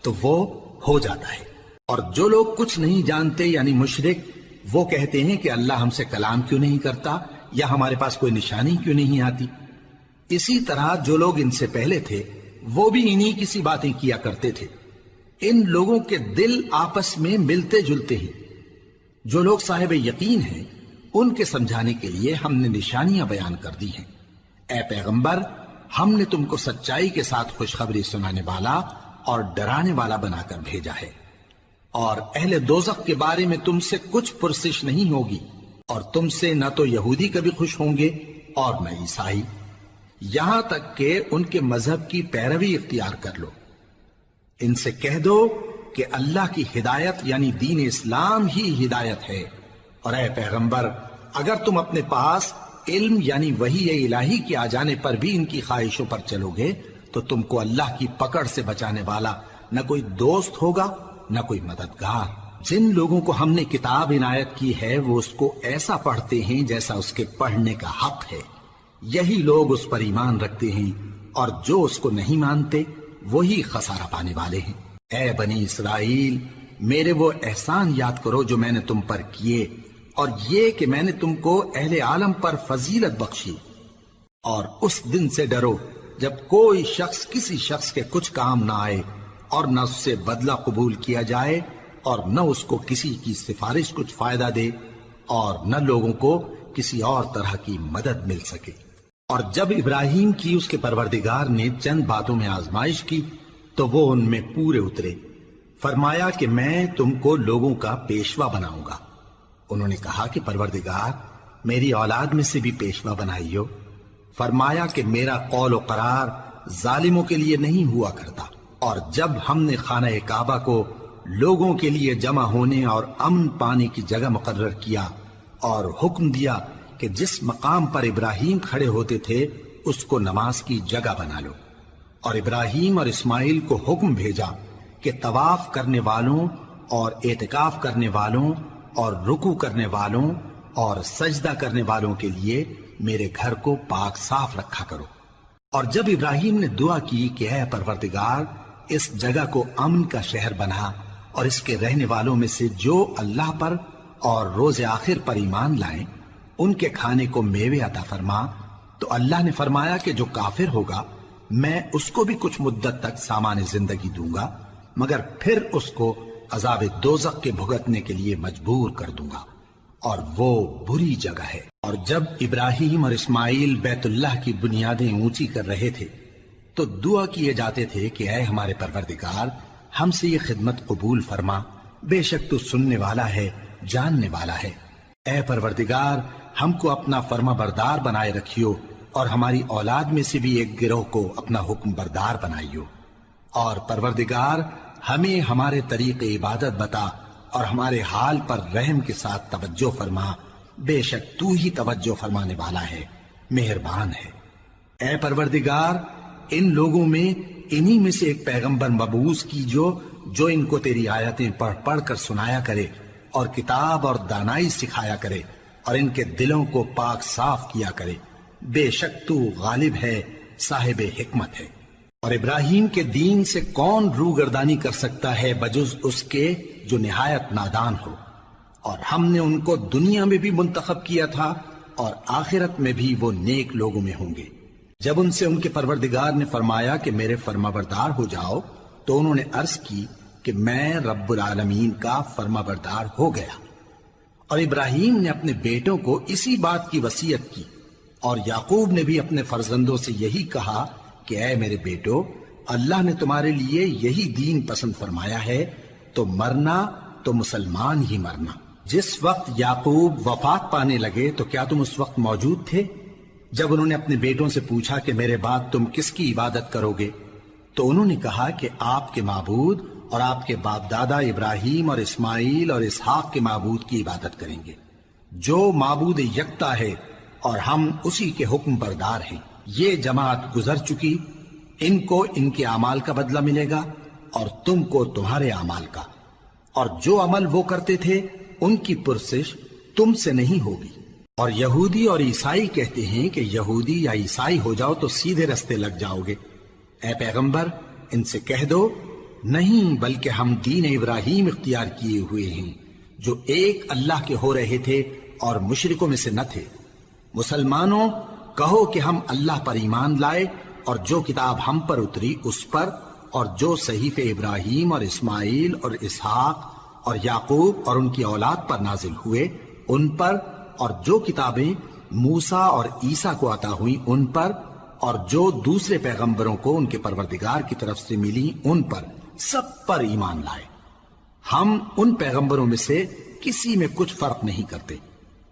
تو وہ ہو جاتا ہے۔ اور جو لوگ کچھ نہیں جانتے یعنی مشرک، وہ کہتے ہیں کہ اللہ ہم سے کلام کیوں نہیں کرتا یا ہمارے پاس کوئی نشانی کیوں نہیں آتی۔ اسی طرح جو لوگ ان سے پہلے تھے وہ بھی انہی کسی باتیں کیا کرتے تھے۔ ان لوگوں کے دل آپس میں ملتے جلتے ہیں۔ جو لوگ صاحب یقین ہیں ان کے سمجھانے کے لیے ہم نے نشانیاں بیان کر دی ہیں۔ اے پیغمبر، ہم نے تم کو سچائی کے ساتھ خوشخبری سنانے والا اور ڈرانے والا بنا کر بھیجا ہے۔ اور اہل دوزخ کے بارے میں تم سے کچھ پرسش نہیں ہوگی، اور تم سے نہ تو یہودی کبھی خوش ہوں گے اور نہ عیسائی، یہاں تک کہ ان کے مذہب کی پیروی اختیار کر لو۔ ان سے کہہ دو کہ اللہ کی ہدایت یعنی دین اسلام ہی ہدایت ہے۔ اور اے پیغمبر، اگر تم اپنے پاس علم یعنی وحی الہی کے آ جانے پر بھی ان کی خواہشوں پر چلو گے تو تم کو اللہ کی پکڑ سے بچانے والا نہ کوئی دوست ہوگا نہ کوئی مددگار۔ جن لوگوں کو ہم نے کتاب عنایت کی ہے وہ اس کو ایسا پڑھتے ہیں جیسا اس کے پڑھنے کا حق ہے، یہی لوگ اس پر ایمان رکھتے ہیں، اور جو اس کو نہیں مانتے وہی خسارہ پانے والے ہیں۔ اے بنی اسرائیل، میرے وہ احسان یاد کرو جو میں نے تم پر کیے، اور یہ کہ میں نے تم کو اہل عالم پر فضیلت بخشی۔ اور اس دن سے ڈرو جب کوئی شخص کسی شخص کے کچھ کام نہ آئے اور نہ اس سے بدلہ قبول کیا جائے، اور نہ اس کو کسی کی سفارش کچھ فائدہ دے، اور نہ لوگوں کو کسی اور طرح کی مدد مل سکے۔ اور جب ابراہیم کی اس کے پروردگار نے چند باتوں میں آزمائش کی تو وہ ان میں پورے اترے۔ فرمایا کہ میں تم کو لوگوں کا پیشوا بناؤں گا۔ انہوں نے کہا کہ پروردگار، میری اولاد میں سے بھی پیشوا بنائیو۔ فرمایا کہ میرا قول و قرار ظالموں کے لیے نہیں ہوا کرتا۔ اور جب ہم نے خانہ کعبہ کو لوگوں کے لیے جمع ہونے اور امن پانے کی جگہ مقرر کیا اور حکم دیا کہ جس مقام پر ابراہیم کھڑے ہوتے تھے اس کو نماز کی جگہ بنا لو، اور ابراہیم اور اسماعیل کو حکم بھیجا کہ طواف کرنے والوں اور اعتکاف کرنے والوں اور رکوع کرنے والوں اور سجدہ کرنے والوں کے لیے میرے گھر کو پاک صاف رکھا کرو۔ اور جب ابراہیم نے دعا کی کہ اے پروردگار اس جگہ کو امن کا شہر بنا اور اس کے رہنے والوں میں سے جو اللہ پر اور روز آخر پر ایمان لائیں ان کے کھانے کو میوے عطا فرما، تو اللہ نے فرمایا کہ جو کافر ہوگا میں اس کو بھی کچھ مدت تک سامان زندگی دوں گا، مگر پھر اس کو عذاب دوزخ کے بھگتنے کے لیے مجبور کر دوں گا، اور وہ بری جگہ ہے۔ اور جب ابراہیم اور اسماعیل بیت اللہ کی بنیادیں اونچی کر رہے تھے تو دعا کیے جاتے تھے کہ اے ہمارے پروردگار ہم سے یہ خدمت قبول فرما، بے شک تو سننے والا ہے، جاننے والا ہے۔ اے پروردگار ہم کو اپنا فرما بردار بنائے رکھیو، اور ہماری اولاد میں سے بھی ایک گروہ کو اپنا حکم بردار بنائیو، اور پروردگار ہمیں ہمارے طریق عبادت بتا اور ہمارے حال پر رحم کے ساتھ توجہ فرما، بے شک تو ہی توجہ فرمانے والا ہے، مہربان ہے۔ اے پروردگار ان لوگوں میں انہی میں سے ایک پیغمبر مبعوث کی جو ان کو تیری آیتیں پڑھ پڑھ کر سنایا کرے اور کتاب اور دانائی سکھایا کرے اور ان کے دلوں کو پاک صاف کیا کرے، بے شک تو غالب ہے، صاحب حکمت ہے۔ اور ابراہیم کے دین سے کون روگردانی کر سکتا ہے بجز اس کے جو نہایت نادان ہو، اور ہم نے ان کو دنیا میں بھی منتخب کیا تھا اور آخرت میں بھی وہ نیک لوگوں میں ہوں گے۔ جب ان سے ان کے پروردگار نے فرمایا کہ میرے فرمانبردار ہو جاؤ تو انہوں نے عرض کی کہ میں رب العالمین کا فرمانبردار ہو گیا۔ اور ابراہیم نے اپنے بیٹوں کو اسی بات کی وصیت کی، اور یعقوب نے بھی اپنے فرزندوں سے یہی کہا کہ اے میرے بیٹو، اللہ نے تمہارے لیے یہی دین پسند فرمایا ہے، تو مرنا تو مسلمان ہی مرنا۔ جس وقت یعقوب وفات پانے لگے تو کیا تم اس وقت موجود تھے جب انہوں نے اپنے بیٹوں سے پوچھا کہ میرے بعد تم کس کی عبادت کرو گے؟ تو انہوں نے کہا کہ آپ کے معبود اور آپ کے باپ دادا ابراہیم اور اسماعیل اور اسحاق کے معبود کی عبادت کریں گے، جو معبود یکتا ہے اور ہم اسی کے حکم بردار ہیں۔ یہ جماعت گزر چکی، ان کو ان کے اعمال کا بدلہ ملے گا اور تم کو تمہارے اعمال کا، اور جو عمل وہ کرتے تھے ان کی پرسش تم سے نہیں ہوگی۔ اور یہودی اور عیسائی کہتے ہیں کہ یہودی یا عیسائی ہو جاؤ تو سیدھے رستے لگ جاؤ گے۔ اے پیغمبر ان سے کہہ دو نہیں، بلکہ ہم دین ابراہیم اختیار کیے ہوئے ہیں جو ایک اللہ کے ہو رہے تھے اور مشرکوں میں سے نہ تھے۔ مسلمانوں کہو کہ ہم اللہ پر ایمان لائے اور جو کتاب ہم پر اتری اس پر، اور جو صحیفے ابراہیم اور اسماعیل اور اسحاق اور یعقوب اور ان کی اولاد پر نازل ہوئے ان پر، اور جو کتابیں موسیٰ اور عیسیٰ کو عطا ہوئیں ان پر، اور جو دوسرے پیغمبروں کو ان کے پروردگار کی طرف سے ملی ان پر، سب پر ایمان لائے۔ ہم ان پیغمبروں میں سے کسی میں کچھ فرق نہیں کرتے،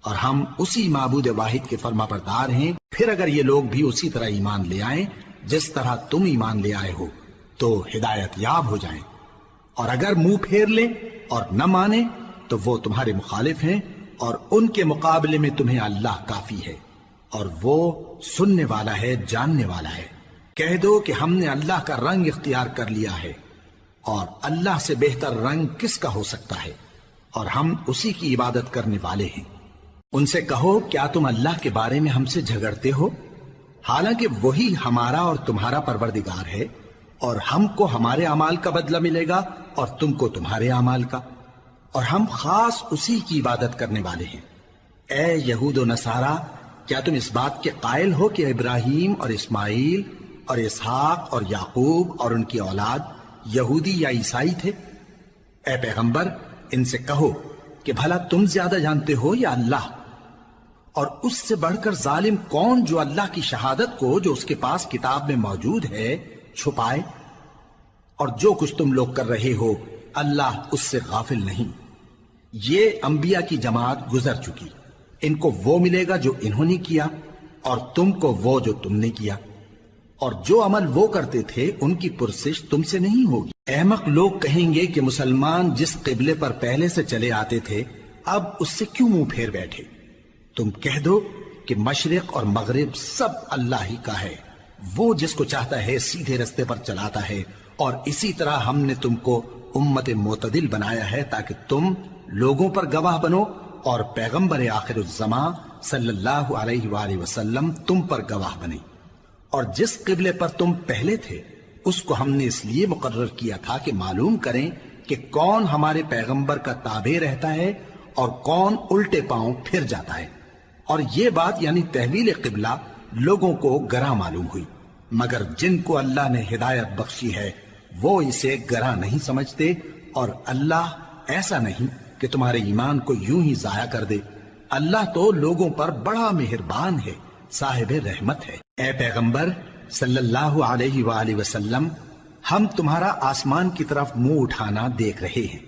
اور ہم اسی معبود واحد کے فرمانبردار ہیں۔ پھر اگر یہ لوگ بھی اسی طرح ایمان لے آئیں جس طرح تم ایمان لے آئے ہو تو ہدایت یاب ہو جائیں، اور اگر منہ پھیر لیں اور نہ مانیں تو وہ تمہارے مخالف ہیں، اور ان کے مقابلے میں تمہیں اللہ کافی ہے، اور وہ سننے والا ہے، جاننے والا ہے۔ کہہ دو کہ ہم نے اللہ کا رنگ اختیار کر لیا ہے، اور اللہ سے بہتر رنگ کس کا ہو سکتا ہے، اور ہم اسی کی عبادت کرنے والے ہیں۔ ان سے کہو کیا تم اللہ کے بارے میں ہم سے جھگڑتے ہو، حالانکہ وہی ہمارا اور تمہارا پروردگار ہے، اور ہم کو ہمارے اعمال کا بدلہ ملے گا اور تم کو تمہارے اعمال کا، اور ہم خاص اسی کی عبادت کرنے والے ہیں۔ اے یہود و نصارا، کیا تم اس بات کے قائل ہو کہ ابراہیم اور اسماعیل اور اسحاق اور یعقوب اور ان کی اولاد یہودی یا عیسائی تھے؟ اے پیغمبر ان سے کہو کہ بھلا تم زیادہ جانتے ہو یا اللہ؟ اور اس سے بڑھ کر ظالم کون جو اللہ کی شہادت کو جو اس کے پاس کتاب میں موجود ہے چھپائے؟ اور جو کچھ تم لوگ کر رہے ہو اللہ اس سے غافل نہیں۔ یہ انبیاء کی جماعت گزر چکی، ان کو وہ ملے گا جو انہوں نے کیا، اور تم کو وہ جو تم نے کیا۔ اور جو عمل وہ کرتے تھے ان کی پرسش تم سے نہیں ہوگی۔ احمق لوگ کہیں گے کہ مسلمان جس قبلے پر پہلے سے چلے آتے تھے اب اس سے کیوں منہ پھیر بیٹھے؟ تم کہہ دو کہ مشرق اور مغرب سب اللہ ہی کا ہے، وہ جس کو چاہتا ہے سیدھے رستے پر چلاتا ہے، اور اسی طرح ہم نے تم کو امت معتدل بنایا ہے تاکہ تم لوگوں پر گواہ بنو اور پیغمبر آخر الزمان صلی اللہ علیہ وآلہ وسلم تم پر گواہ بنے۔ اور جس قبلے پر تم پہلے تھے اس کو ہم نے اس لیے مقرر کیا تھا کہ معلوم کریں کہ کون ہمارے پیغمبر کا تابع رہتا ہے اور کون الٹے پاؤں پھر جاتا ہے۔ اور یہ بات یعنی تحویل قبلہ لوگوں کو گراں معلوم ہوئی، مگر جن کو اللہ نے ہدایت بخشی ہے وہ اسے گراں نہیں سمجھتے، اور اللہ ایسا نہیں کہ تمہارے ایمان کو یوں ہی ضائع کر دے۔ اللہ تو لوگوں پر بڑا مہربان ہے، صاحب رحمت ہے۔ اے پیغمبر صلی اللہ علیہ وآلہ وسلم، ہم تمہارا آسمان کی طرف منہ اٹھانا دیکھ رہے ہیں،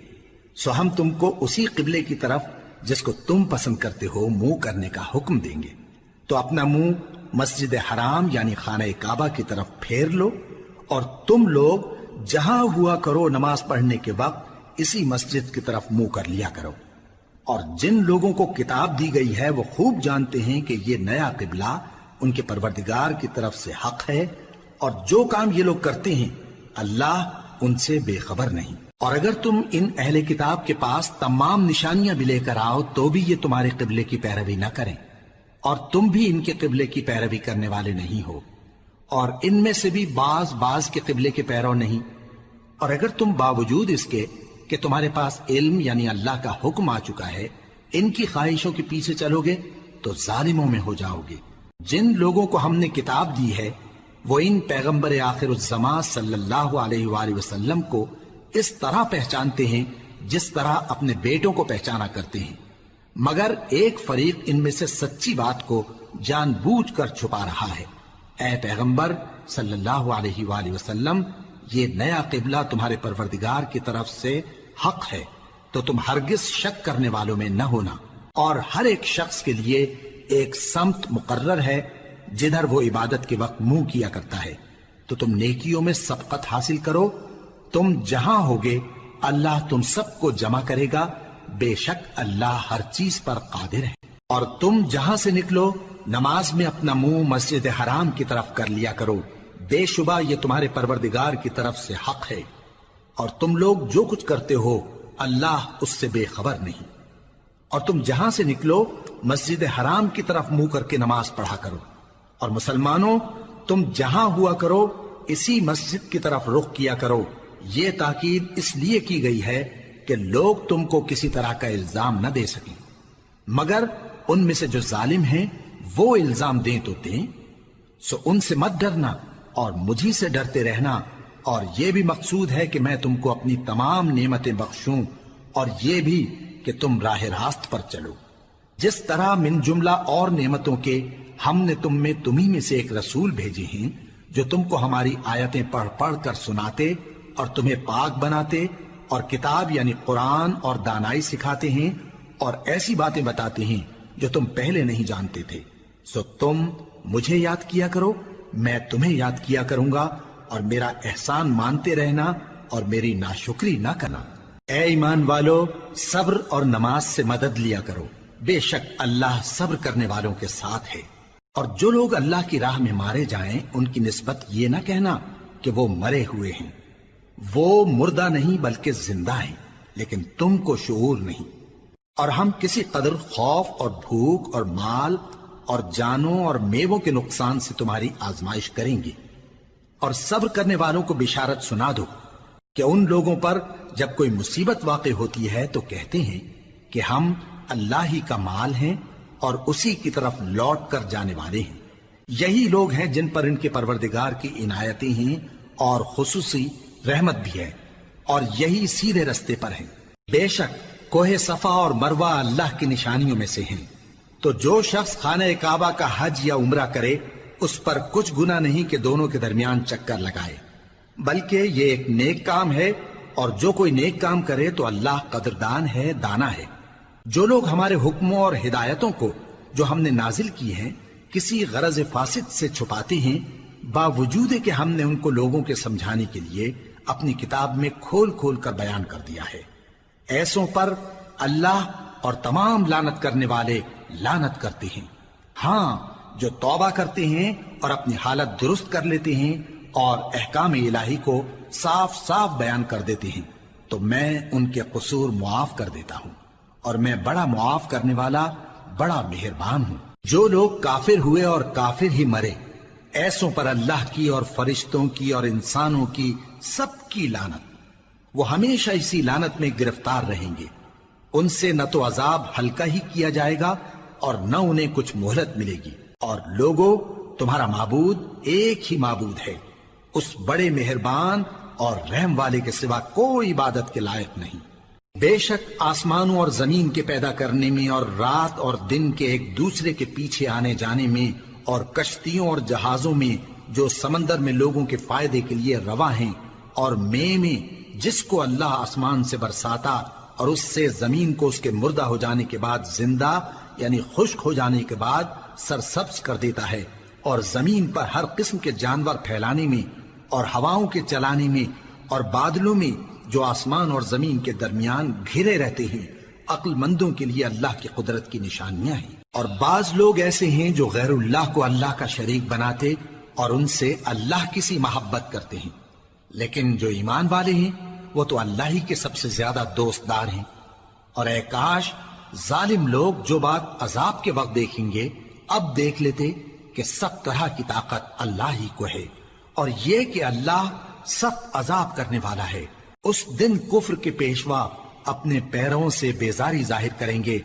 سو ہم تم کو اسی قبلے کی طرف جس کو تم پسند کرتے ہو منہ کرنے کا حکم دیں گے۔ تو اپنا منہ مسجد حرام یعنی خانہ کعبہ کی طرف پھیر لو، اور تم لوگ جہاں ہوا کرو نماز پڑھنے کے وقت اسی مسجد کی طرف منہ کر لیا کرو۔ اور جن لوگوں کو کتاب دی گئی ہے وہ خوب جانتے ہیں کہ یہ نیا قبلہ ان کے پروردگار کی طرف سے حق ہے، اور جو کام یہ لوگ کرتے ہیں اللہ ان سے بے خبر نہیں۔ اور اگر تم ان اہل کتاب کے پاس تمام نشانیاں بھی لے کر آؤ تو بھی یہ تمہارے قبلے کی پیروی نہ کریں، اور تم بھی ان کے قبلے کی پیروی کرنے والے نہیں ہو، اور ان میں سے بھی بعض کے قبلے کے پیرو نہیں۔ اور اگر تم باوجود اس کے کہ تمہارے پاس علم یعنی اللہ کا حکم آ چکا ہے ان کی خواہشوں کے پیچھے چلو گے تو ظالموں میں ہو جاؤ گے۔ جن لوگوں کو ہم نے کتاب دی ہے وہ ان پیغمبر آخر الزمان صلی اللہ علیہ وآلہ وسلم کو اس طرح پہچانتے ہیں جس طرح اپنے بیٹوں کو پہچانا کرتے ہیں، مگر ایک فریق ان میں سے سچی بات کو جان بوجھ کر چھپا رہا ہے۔ اے پیغمبر صلی اللہ علیہ وآلہ وسلم، یہ نیا قبلہ تمہارے پروردگار کی طرف سے حق ہے، تو تم ہرگز شک کرنے والوں میں نہ ہونا، اور ہر ایک شخص کے لیے ایک سمت مقرر ہے جدھر وہ عبادت کے وقت منہ کیا کرتا ہے، تو تم نیکیوں میں سبقت حاصل کرو۔ تم جہاں ہوگے اللہ تم سب کو جمع کرے گا، بے شک اللہ ہر چیز پر قادر ہے۔ اور تم جہاں سے نکلو نماز میں اپنا منہ مسجد حرام کی طرف کر لیا کرو، بے شبہ یہ تمہارے پروردگار کی طرف سے حق ہے، اور تم لوگ جو کچھ کرتے ہو اللہ اس سے بے خبر نہیں۔ اور تم جہاں سے نکلو مسجد حرام کی طرف منہ کر کے نماز پڑھا کرو، اور مسلمانوں تم جہاں ہوا کرو اسی مسجد کی طرف رخ کیا کرو۔ یہ تاکید اس لیے کی گئی ہے کہ لوگ تم کو کسی طرح کا الزام نہ دے سکیں، مگر ان میں سے جو ظالم ہیں وہ الزام دیں تو دیں، سو ان سے مت ڈرنا اور مجھی سے ڈرتے رہنا، اور یہ بھی مقصود ہے کہ میں تم کو اپنی تمام نعمتیں بخشوں، اور یہ بھی کہ تم راہ راست پر چلو۔ جس طرح من جملہ اور نعمتوں کے ہم نے تمہیں میں سے ایک رسول بھیجے ہیں جو تم کو ہماری آیتیں پڑھ پڑھ کر سناتے اور تمہیں پاک بناتے، اور کتاب یعنی قرآن اور دانائی سکھاتے ہیں، اور ایسی باتیں بتاتے ہیں جو تم پہلے نہیں جانتے تھے، سو تم مجھے یاد کیا کرو، میں تمہیں یاد کیا کروں گا، اور میرا احسان مانتے رہنا اور میری ناشکری نہ کرنا۔ اے ایمان والو، صبر اور نماز سے مدد لیا کرو، بے شک اللہ صبر کرنے والوں کے ساتھ ہے۔ اور جو لوگ اللہ کی راہ میں مارے جائیں ان کی نسبت یہ نہ کہنا کہ وہ مرے ہوئے ہیں، وہ مردہ نہیں بلکہ زندہ ہیں، لیکن تم کو شعور نہیں۔ اور ہم کسی قدر خوف اور بھوک اور مال اور جانوں اور میووں کے نقصان سے تمہاری آزمائش کریں گے، اور صبر کرنے والوں کو بشارت سنا دو کہ ان لوگوں پر جب کوئی مصیبت واقع ہوتی ہے تو کہتے ہیں کہ ہم اللہ ہی کا مال ہیں اور اسی کی طرف لوٹ کر جانے والے ہیں۔ یہی لوگ ہیں جن پر ان کے پروردگار کی عنایتیں ہیں اور خصوصی رحمت بھی ہے، اور یہی سیدھے رستے پر ہیں۔ بے شک کوہ صفا اور مروہ اللہ کی نشانیوں میں سے ہیں، تو جو شخص خانہ کعبہ کا حج یا عمرہ کرے اس پر کچھ گناہ نہیں کہ دونوں کے درمیان چکر لگائے، بلکہ یہ ایک نیک کام ہے، اور جو کوئی نیک کام کرے تو اللہ قدردان ہے، دانا ہے۔ جو لوگ ہمارے حکموں اور ہدایتوں کو جو ہم نے نازل کی ہیں کسی غرض فاسد سے چھپاتے ہیں باوجود کہ ہم نے ان کو لوگوں کے سمجھانے کے لیے اپنی کتاب میں کھول کھول کر بیان کر دیا ہے۔ ایسوں پر اللہ اور تمام لعنت کرنے والے لعنت کرتے ہیں۔ ہاں، جو توبہ کرتے ہیں اور اپنی حالت درست کر لیتے ہیں اور احکام الہی کو صاف صاف بیان کر دیتے ہیں تو میں ان کے قصور معاف کر دیتا ہوں، اور میں بڑا معاف کرنے والا، بڑا مہربان ہوں۔ جو لوگ کافر ہوئے اور کافر ہی مرے، ایسوں پر اللہ کی اور فرشتوں کی اور انسانوں کی سب کی لعنت، وہ ہمیشہ اسی لعنت میں گرفتار رہیں گے۔ ان سے نہ تو عذاب ہلکا ہی کیا جائے گا اور نہ انہیں کچھ مہلت ملے گی۔ اور لوگوں، تمہارا معبود ایک ہی معبود ہے، اس بڑے مہربان اور رحم والے کے سوا کوئی عبادت کے لائق نہیں۔ بے شک آسمانوں اور زمین کے پیدا کرنے میں اور رات اور دن کے ایک دوسرے کے پیچھے آنے جانے میں اور کشتیوں اور جہازوں میں جو سمندر میں لوگوں کے فائدے کے لیے رواں ہیں، اور میں جس کو اللہ آسمان سے برساتا اور اس سے زمین کو اس کے مردہ ہو جانے کے بعد زندہ یعنی خشک ہو جانے کے بعد سرسبز کر دیتا ہے، اور زمین پر ہر قسم کے جانور پھیلانے میں اور ہواؤں کے چلانے میں اور بادلوں میں جو آسمان اور زمین کے درمیان گھرے رہتے ہیں، عقل مندوں کے لیے اللہ کی قدرت کی نشانیاں ہیں۔ اور بعض لوگ ایسے ہیں جو غیر اللہ کو اللہ کا شریک بناتے اور ان سے اللہ کی سی محبت کرتے ہیں، لیکن جو ایمان والے ہیں وہ تو اللہ ہی کے سب سے زیادہ دوست دار ہیں۔ اور اے کاش ظالم لوگ جو بات عذاب کے وقت دیکھیں گے اب دیکھ لیتے کہ سب طرح کی طاقت اللہ ہی کو ہے، اور یہ کہ اللہ سخت عذاب کرنے والا ہے۔ اس دن کفر کے پیشوا اپنے پیروں سے بیزاری ظاہر کریں گے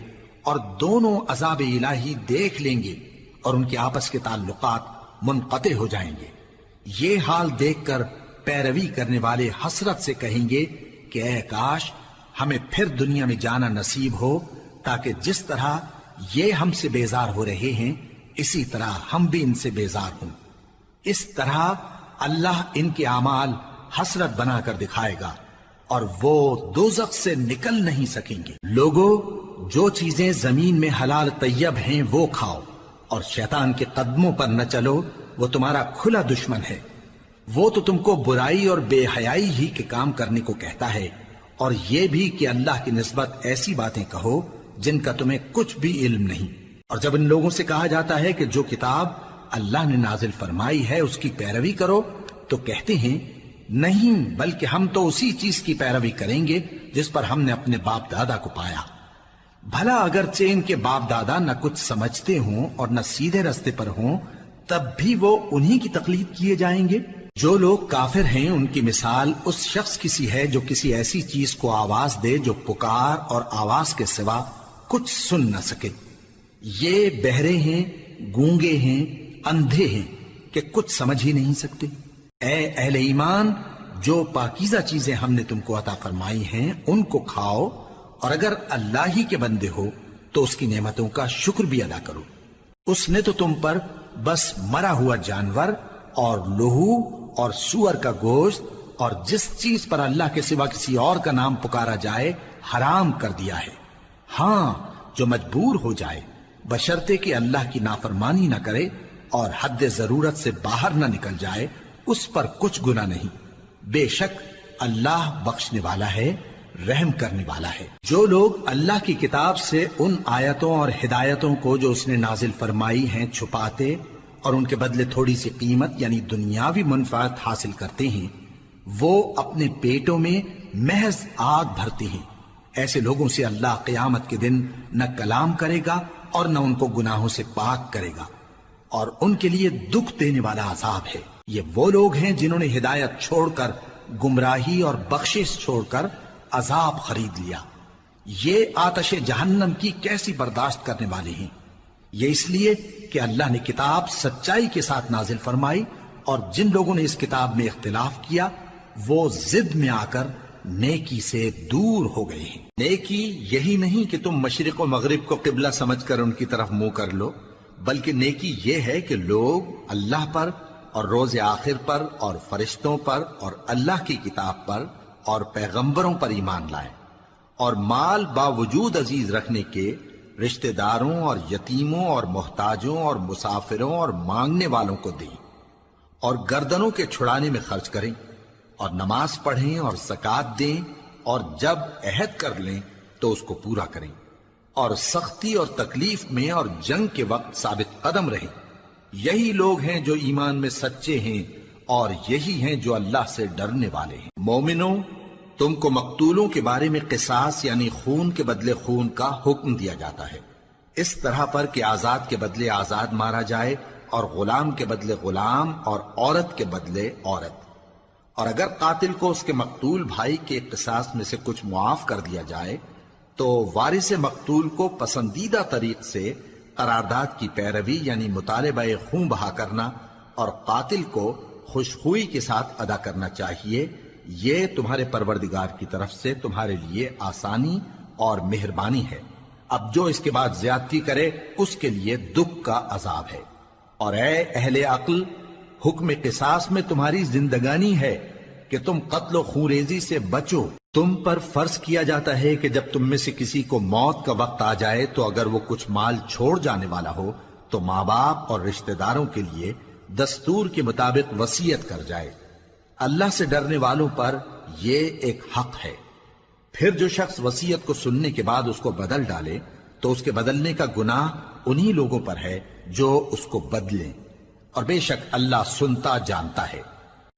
اور دونوں عذاب الہی دیکھ لیں گے اور ان کے آپس کے تعلقات منقطع ہو جائیں گے۔ یہ حال دیکھ کر پیروی کرنے والے حسرت سے کہیں گے کہ اے کاش ہمیں پھر دنیا میں جانا نصیب ہو، تاکہ جس طرح یہ ہم سے بیزار ہو رہے ہیں اسی طرح ہم بھی ان سے بیزار ہوں۔ اس طرح اللہ ان کے اعمال حسرت بنا کر دکھائے گا اور وہ دوزخ سے نکل نہیں سکیں گے۔ لوگوں، جو چیزیں زمین میں حلال طیب ہیں وہ کھاؤ، اور شیطان کے قدموں پر نہ چلو، وہ تمہارا کھلا دشمن ہے۔ وہ تو تم کو برائی اور بے حیائی ہی کے کام کرنے کو کہتا ہے، اور یہ بھی کہ اللہ کی نسبت ایسی باتیں کہو جن کا تمہیں کچھ بھی علم نہیں۔ اور جب ان لوگوں سے کہا جاتا ہے کہ جو کتاب اللہ نے نازل فرمائی ہے اس کی پیروی کرو، تو کہتے ہیں نہیں، بلکہ ہم تو اسی چیز کی پیروی کریں گے جس پر ہم نے اپنے باپ دادا کو پایا۔ بھلا اگرچہ ان کے باپ دادا نہ کچھ سمجھتے ہوں اور نہ سیدھے رستے پر ہوں، تب بھی وہ انہی کی تقلید کیے جائیں گے۔ جو لوگ کافر ہیں ان کی مثال اس شخص کی سی ہے جو کسی ایسی چیز کو آواز دے جو پکار اور آواز کے سوا کچھ سن نہ سکے۔ یہ بہرے ہیں، گونگے ہیں، اندھے ہیں کہ کچھ سمجھ ہی نہیں سکتے۔ اے اہل ایمان، جو پاکیزہ چیزیں ہم نے تم کو عطا فرمائی ہیں ان کو کھاؤ، اور اگر اللہ ہی کے بندے ہو تو اس کی نعمتوں کا شکر بھی ادا کرو۔ اس نے تو تم پر بس مرا ہوا جانور اور لہو اور سور کا گوشت اور جس چیز پر اللہ کے سوا کسی اور کا نام پکارا جائے حرام کر دیا ہے۔ ہاں، جو مجبور ہو جائے بشرطے کہ اللہ کی نافرمانی نہ کرے اور حد ضرورت سے باہر نہ نکل جائے، اس پر کچھ گناہ نہیں۔ بے شک اللہ بخشنے والا ہے، رحم کرنے والا ہے۔ جو لوگ اللہ کی کتاب سے ان آیتوں اور ہدایتوں کو جو اس نے نازل فرمائی ہیں چھپاتے اور ان کے بدلے تھوڑی سی قیمت یعنی دنیاوی منفعت حاصل کرتے ہیں، وہ اپنے پیٹوں میں محض آگ بھرتے ہیں۔ ایسے لوگوں سے اللہ قیامت کے دن نہ کلام کرے گا اور نہ ان کو گناہوں سے پاک کرے گا، اور ان کے لیے دکھ دینے والا عذاب ہے۔ یہ وہ لوگ ہیں جنہوں نے ہدایت چھوڑ کر گمراہی اور بخشش چھوڑ کر عذاب خرید لیا۔ یہ آتش جہنم کی کیسی برداشت کرنے والے ہیں۔ یہ اس لیے کہ اللہ نے کتاب سچائی کے ساتھ نازل فرمائی، اور جن لوگوں نے اس کتاب میں اختلاف کیا وہ ضد میں آ کر نیکی سے دور ہو گئے ہیں۔ نیکی یہی نہیں کہ تم مشرق و مغرب کو قبلہ سمجھ کر ان کی طرف منہ کر لو، بلکہ نیکی یہ ہے کہ لوگ اللہ پر اور روز آخر پر اور فرشتوں پر اور اللہ کی کتاب پر اور پیغمبروں پر ایمان لائیں، اور مال باوجود عزیز رکھنے کے رشتہ داروں اور یتیموں اور محتاجوں اور مسافروں اور مانگنے والوں کو دیں، اور گردنوں کے چھڑانے میں خرچ کریں، اور نماز پڑھیں اور زکات دیں، اور جب عہد کر لیں تو اس کو پورا کریں، اور سختی اور تکلیف میں اور جنگ کے وقت ثابت قدم رہیں۔ یہی لوگ ہیں جو ایمان میں سچے ہیں، اور یہی ہیں جو اللہ سے ڈرنے والے ہیں۔ مومنوں، تم کو مقتولوں کے بارے میں قصاص یعنی خون کے بدلے خون کا حکم دیا جاتا ہے، اس طرح پر کہ آزاد کے بدلے آزاد مارا جائے، اور غلام کے بدلے غلام، اور عورت کے بدلے عورت۔ اور اگر قاتل کو اس کے مقتول بھائی کے قصاص میں سے کچھ معاف کر دیا جائے تو وارث مقتول کو پسندیدہ طریق سے قرارداد کی پیروی یعنی مطالبہ خون بہا کرنا اور قاتل کو خوشخوئی کے ساتھ ادا کرنا چاہیے۔ یہ تمہارے پروردگار کی طرف سے تمہارے لیے آسانی اور مہربانی ہے۔ اب جو اس کے بعد زیادتی کرے اس کے لیے دکھ کا عذاب ہے۔ اور اے اہل عقل، حکم قصاص میں تمہاری زندگانی ہے کہ تم قتل و خونریزی سے بچو۔ تم پر فرض کیا جاتا ہے کہ جب تم میں سے کسی کو موت کا وقت آ جائے تو اگر وہ کچھ مال چھوڑ جانے والا ہو تو ماں باپ اور رشتہ داروں کے لیے دستور کے مطابق وصیت کر جائے۔ اللہ سے ڈرنے والوں پر یہ ایک حق ہے۔ پھر جو شخص وصیت کو سننے کے بعد اس کو بدل ڈالے تو اس کے بدلنے کا گناہ انہی لوگوں پر ہے جو اس کو بدلیں، اور بے شک اللہ سنتا جانتا ہے۔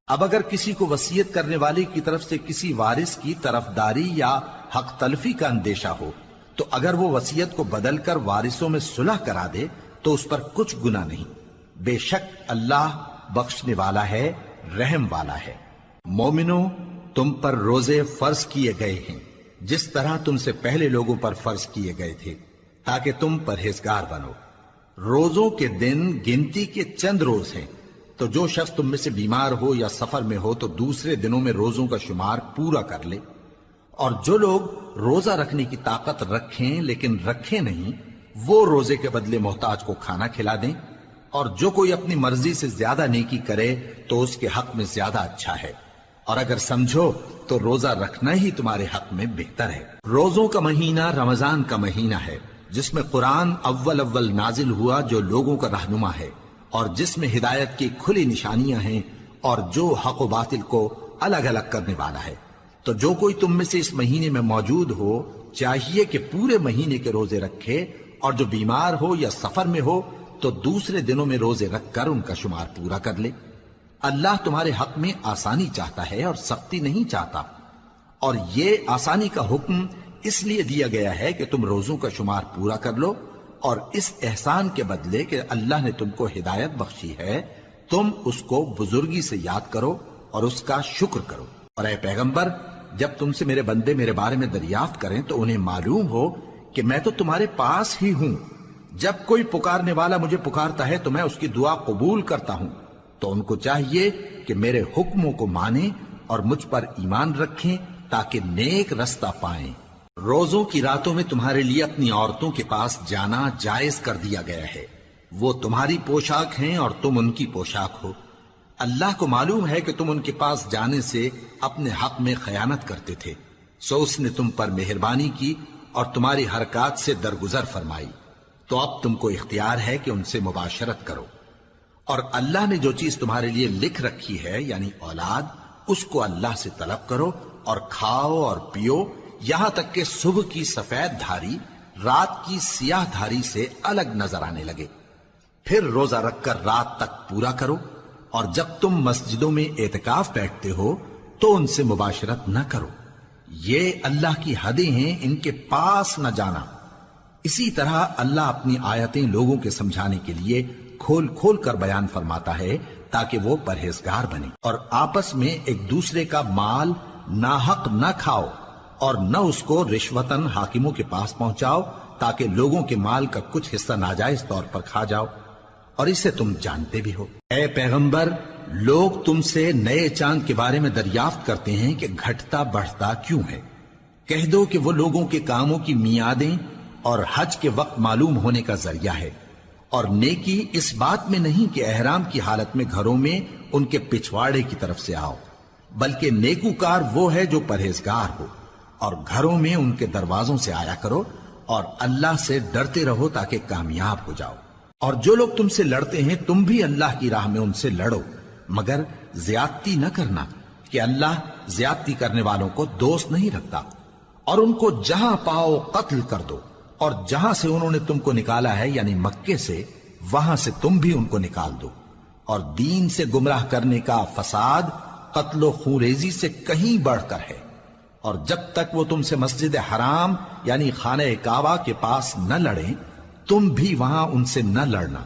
اب اگر کسی کو وصیت کرنے والے کی طرف سے کسی وارث کی طرفداری یا حق تلفی کا اندیشہ ہو تو اگر وہ وصیت کو بدل کر وارثوں میں صلح کرا دے تو اس پر کچھ گناہ نہیں، بے شک اللہ بخشنے والا ہے، رحم والا ہے۔ مومنوں، تم پر روزے فرض کیے گئے ہیں جس طرح تم سے پہلے لوگوں پر فرض کیے گئے تھے تاکہ تم پرہیزگار بنو۔ روزوں کے دن گنتی کے چند روز ہیں، تو جو شخص تم میں سے بیمار ہو یا سفر میں ہو تو دوسرے دنوں میں روزوں کا شمار پورا کر لے۔ اور جو لوگ روزہ رکھنے کی طاقت رکھیں لیکن رکھیں نہیں، وہ روزے کے بدلے محتاج کو کھانا کھلا دیں۔ اور جو کوئی اپنی مرضی سے زیادہ نیکی کرے تو اس کے حق میں زیادہ اچھا ہے، اور اگر سمجھو تو روزہ رکھنا ہی تمہارے حق میں بہتر ہے۔ روزوں کا مہینہ رمضان کا مہینہ ہے جس میں قرآن اول نازل ہوا جو لوگوں کا رہنما ہے اور جس میں ہدایت کی کھلی نشانیاں ہیں اور جو حق و باطل کو الگ الگ کرنے والا ہے۔ تو جو کوئی تم میں سے اس مہینے میں موجود ہو چاہیے کہ پورے مہینے کے روزے رکھے، اور جو بیمار ہو یا سفر میں ہو تو دوسرے دنوں میں روزے رکھ کر ان کا شمار پورا کر لے۔ اللہ تمہارے حق میں آسانی چاہتا ہے اور سختی نہیں چاہتا، اور یہ آسانی کا حکم اس لیے دیا گیا ہے کہ تم روزوں کا شمار پورا کر لو، اور اس احسان کے بدلے کہ اللہ نے تم کو ہدایت بخشی ہے تم اس کو بزرگی سے یاد کرو اور اس کا شکر کرو۔ اور اے پیغمبر، جب تم سے میرے بندے میرے بارے میں دریافت کریں تو انہیں معلوم ہو کہ میں تو تمہارے پاس ہی ہوں۔ جب کوئی پکارنے والا مجھے پکارتا ہے تو میں اس کی دعا قبول کرتا ہوں، تو ان کو چاہیے کہ میرے حکموں کو مانیں اور مجھ پر ایمان رکھیں تاکہ نیک رستہ پائیں۔ روزوں کی راتوں میں تمہارے لیے اپنی عورتوں کے پاس جانا جائز کر دیا گیا ہے، وہ تمہاری پوشاک ہیں اور تم ان کی پوشاک ہو۔ اللہ کو معلوم ہے کہ تم ان کے پاس جانے سے اپنے حق میں خیانت کرتے تھے، سو اس نے تم پر مہربانی کی اور تمہاری حرکات سے درگزر فرمائی، تو اب تم کو اختیار ہے کہ ان سے مباشرت کرو۔ اور اللہ نے جو چیز تمہارے لیے لکھ رکھی ہے یعنی اولاد، اس کو اللہ سے طلب کرو اور کھاؤ اور پیو یہاں تک کہ صبح کی سفید دھاری رات کی سیاہ دھاری سے الگ نظر آنے لگے، پھر روزہ رکھ کر رات تک پورا کرو۔ اور جب تم مسجدوں میں اعتکاف بیٹھتے ہو تو ان سے مباشرت نہ کرو، یہ اللہ کی حدیں ہیں، ان کے پاس نہ جانا۔ اسی طرح اللہ اپنی آیتیں لوگوں کے سمجھانے کے لیے کھول کھول کر بیان فرماتا ہے تاکہ وہ پرہیزگار بنے۔ اور آپس میں ایک دوسرے کا مال ناحق نہ کھاؤ اور نہ اس کو رشوتاً حاکموں کے پاس پہنچاؤ تاکہ لوگوں کے مال کا کچھ حصہ ناجائز طور پر کھا جاؤ، اور اسے تم جانتے بھی ہو۔ اے پیغمبر، لوگ تم سے نئے چاند کے بارے میں دریافت کرتے ہیں کہ گھٹتا بڑھتا کیوں ہے۔ کہہ دو کہ وہ لوگوں کے کاموں کی میعادیں اور حج کے وقت معلوم ہونے کا ذریعہ ہے، اور نیکی اس بات میں نہیں کہ احرام کی حالت میں گھروں میں ان کے پچھواڑے کی طرف سے آؤ، بلکہ نیکوکار وہ ہے جو پرہیزگار ہو، اور گھروں میں ان کے دروازوں سے آیا کرو اور اللہ سے ڈرتے رہو تاکہ کامیاب ہو جاؤ۔ اور جو لوگ تم سے لڑتے ہیں تم بھی اللہ کی راہ میں ان سے لڑو، مگر زیادتی نہ کرنا کہ اللہ زیادتی کرنے والوں کو دوست نہیں رکھتا، اور ان کو جہاں پاؤ قتل کر دو، اور جہاں سے انہوں نے تم کو نکالا ہے یعنی مکے سے، وہاں سے تم بھی ان کو نکال دو۔ اور دین سے گمراہ کرنے کا فساد قتل و خونریزی سے کہیں بڑھ کر ہے، اور جب تک وہ تم سے مسجد حرام یعنی خانہ کعبہ کے پاس نہ لڑیں تم بھی وہاں ان سے نہ لڑنا۔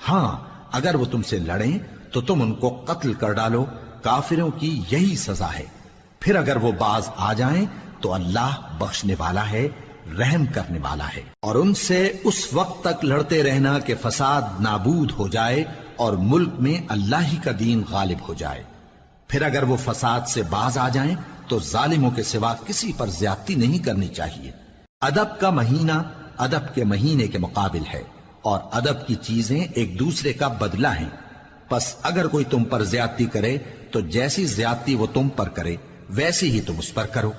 ہاں اگر وہ تم سے لڑیں تو تم ان کو قتل کر ڈالو، کافروں کی یہی سزا ہے۔ پھر اگر وہ باز آ جائیں تو اللہ بخشنے والا ہے، رحم کرنے والا ہے۔ اور ان سے اس وقت تک لڑتے رہنا کہ فساد نابود ہو جائے اور ملک میں اللہ ہی کا دین غالب ہو جائے۔ پھر اگر وہ فساد سے باز آ جائیں تو ظالموں کے سوا کسی پر زیادتی نہیں کرنی چاہیے۔ ادب کا مہینہ ادب کے مہینے کے مقابل ہے، اور ادب کی چیزیں ایک دوسرے کا بدلہ ہیں۔ پس اگر کوئی تم پر زیادتی کرے تو جیسی زیادتی وہ تم پر کرے ویسی ہی تم اس پر کرو،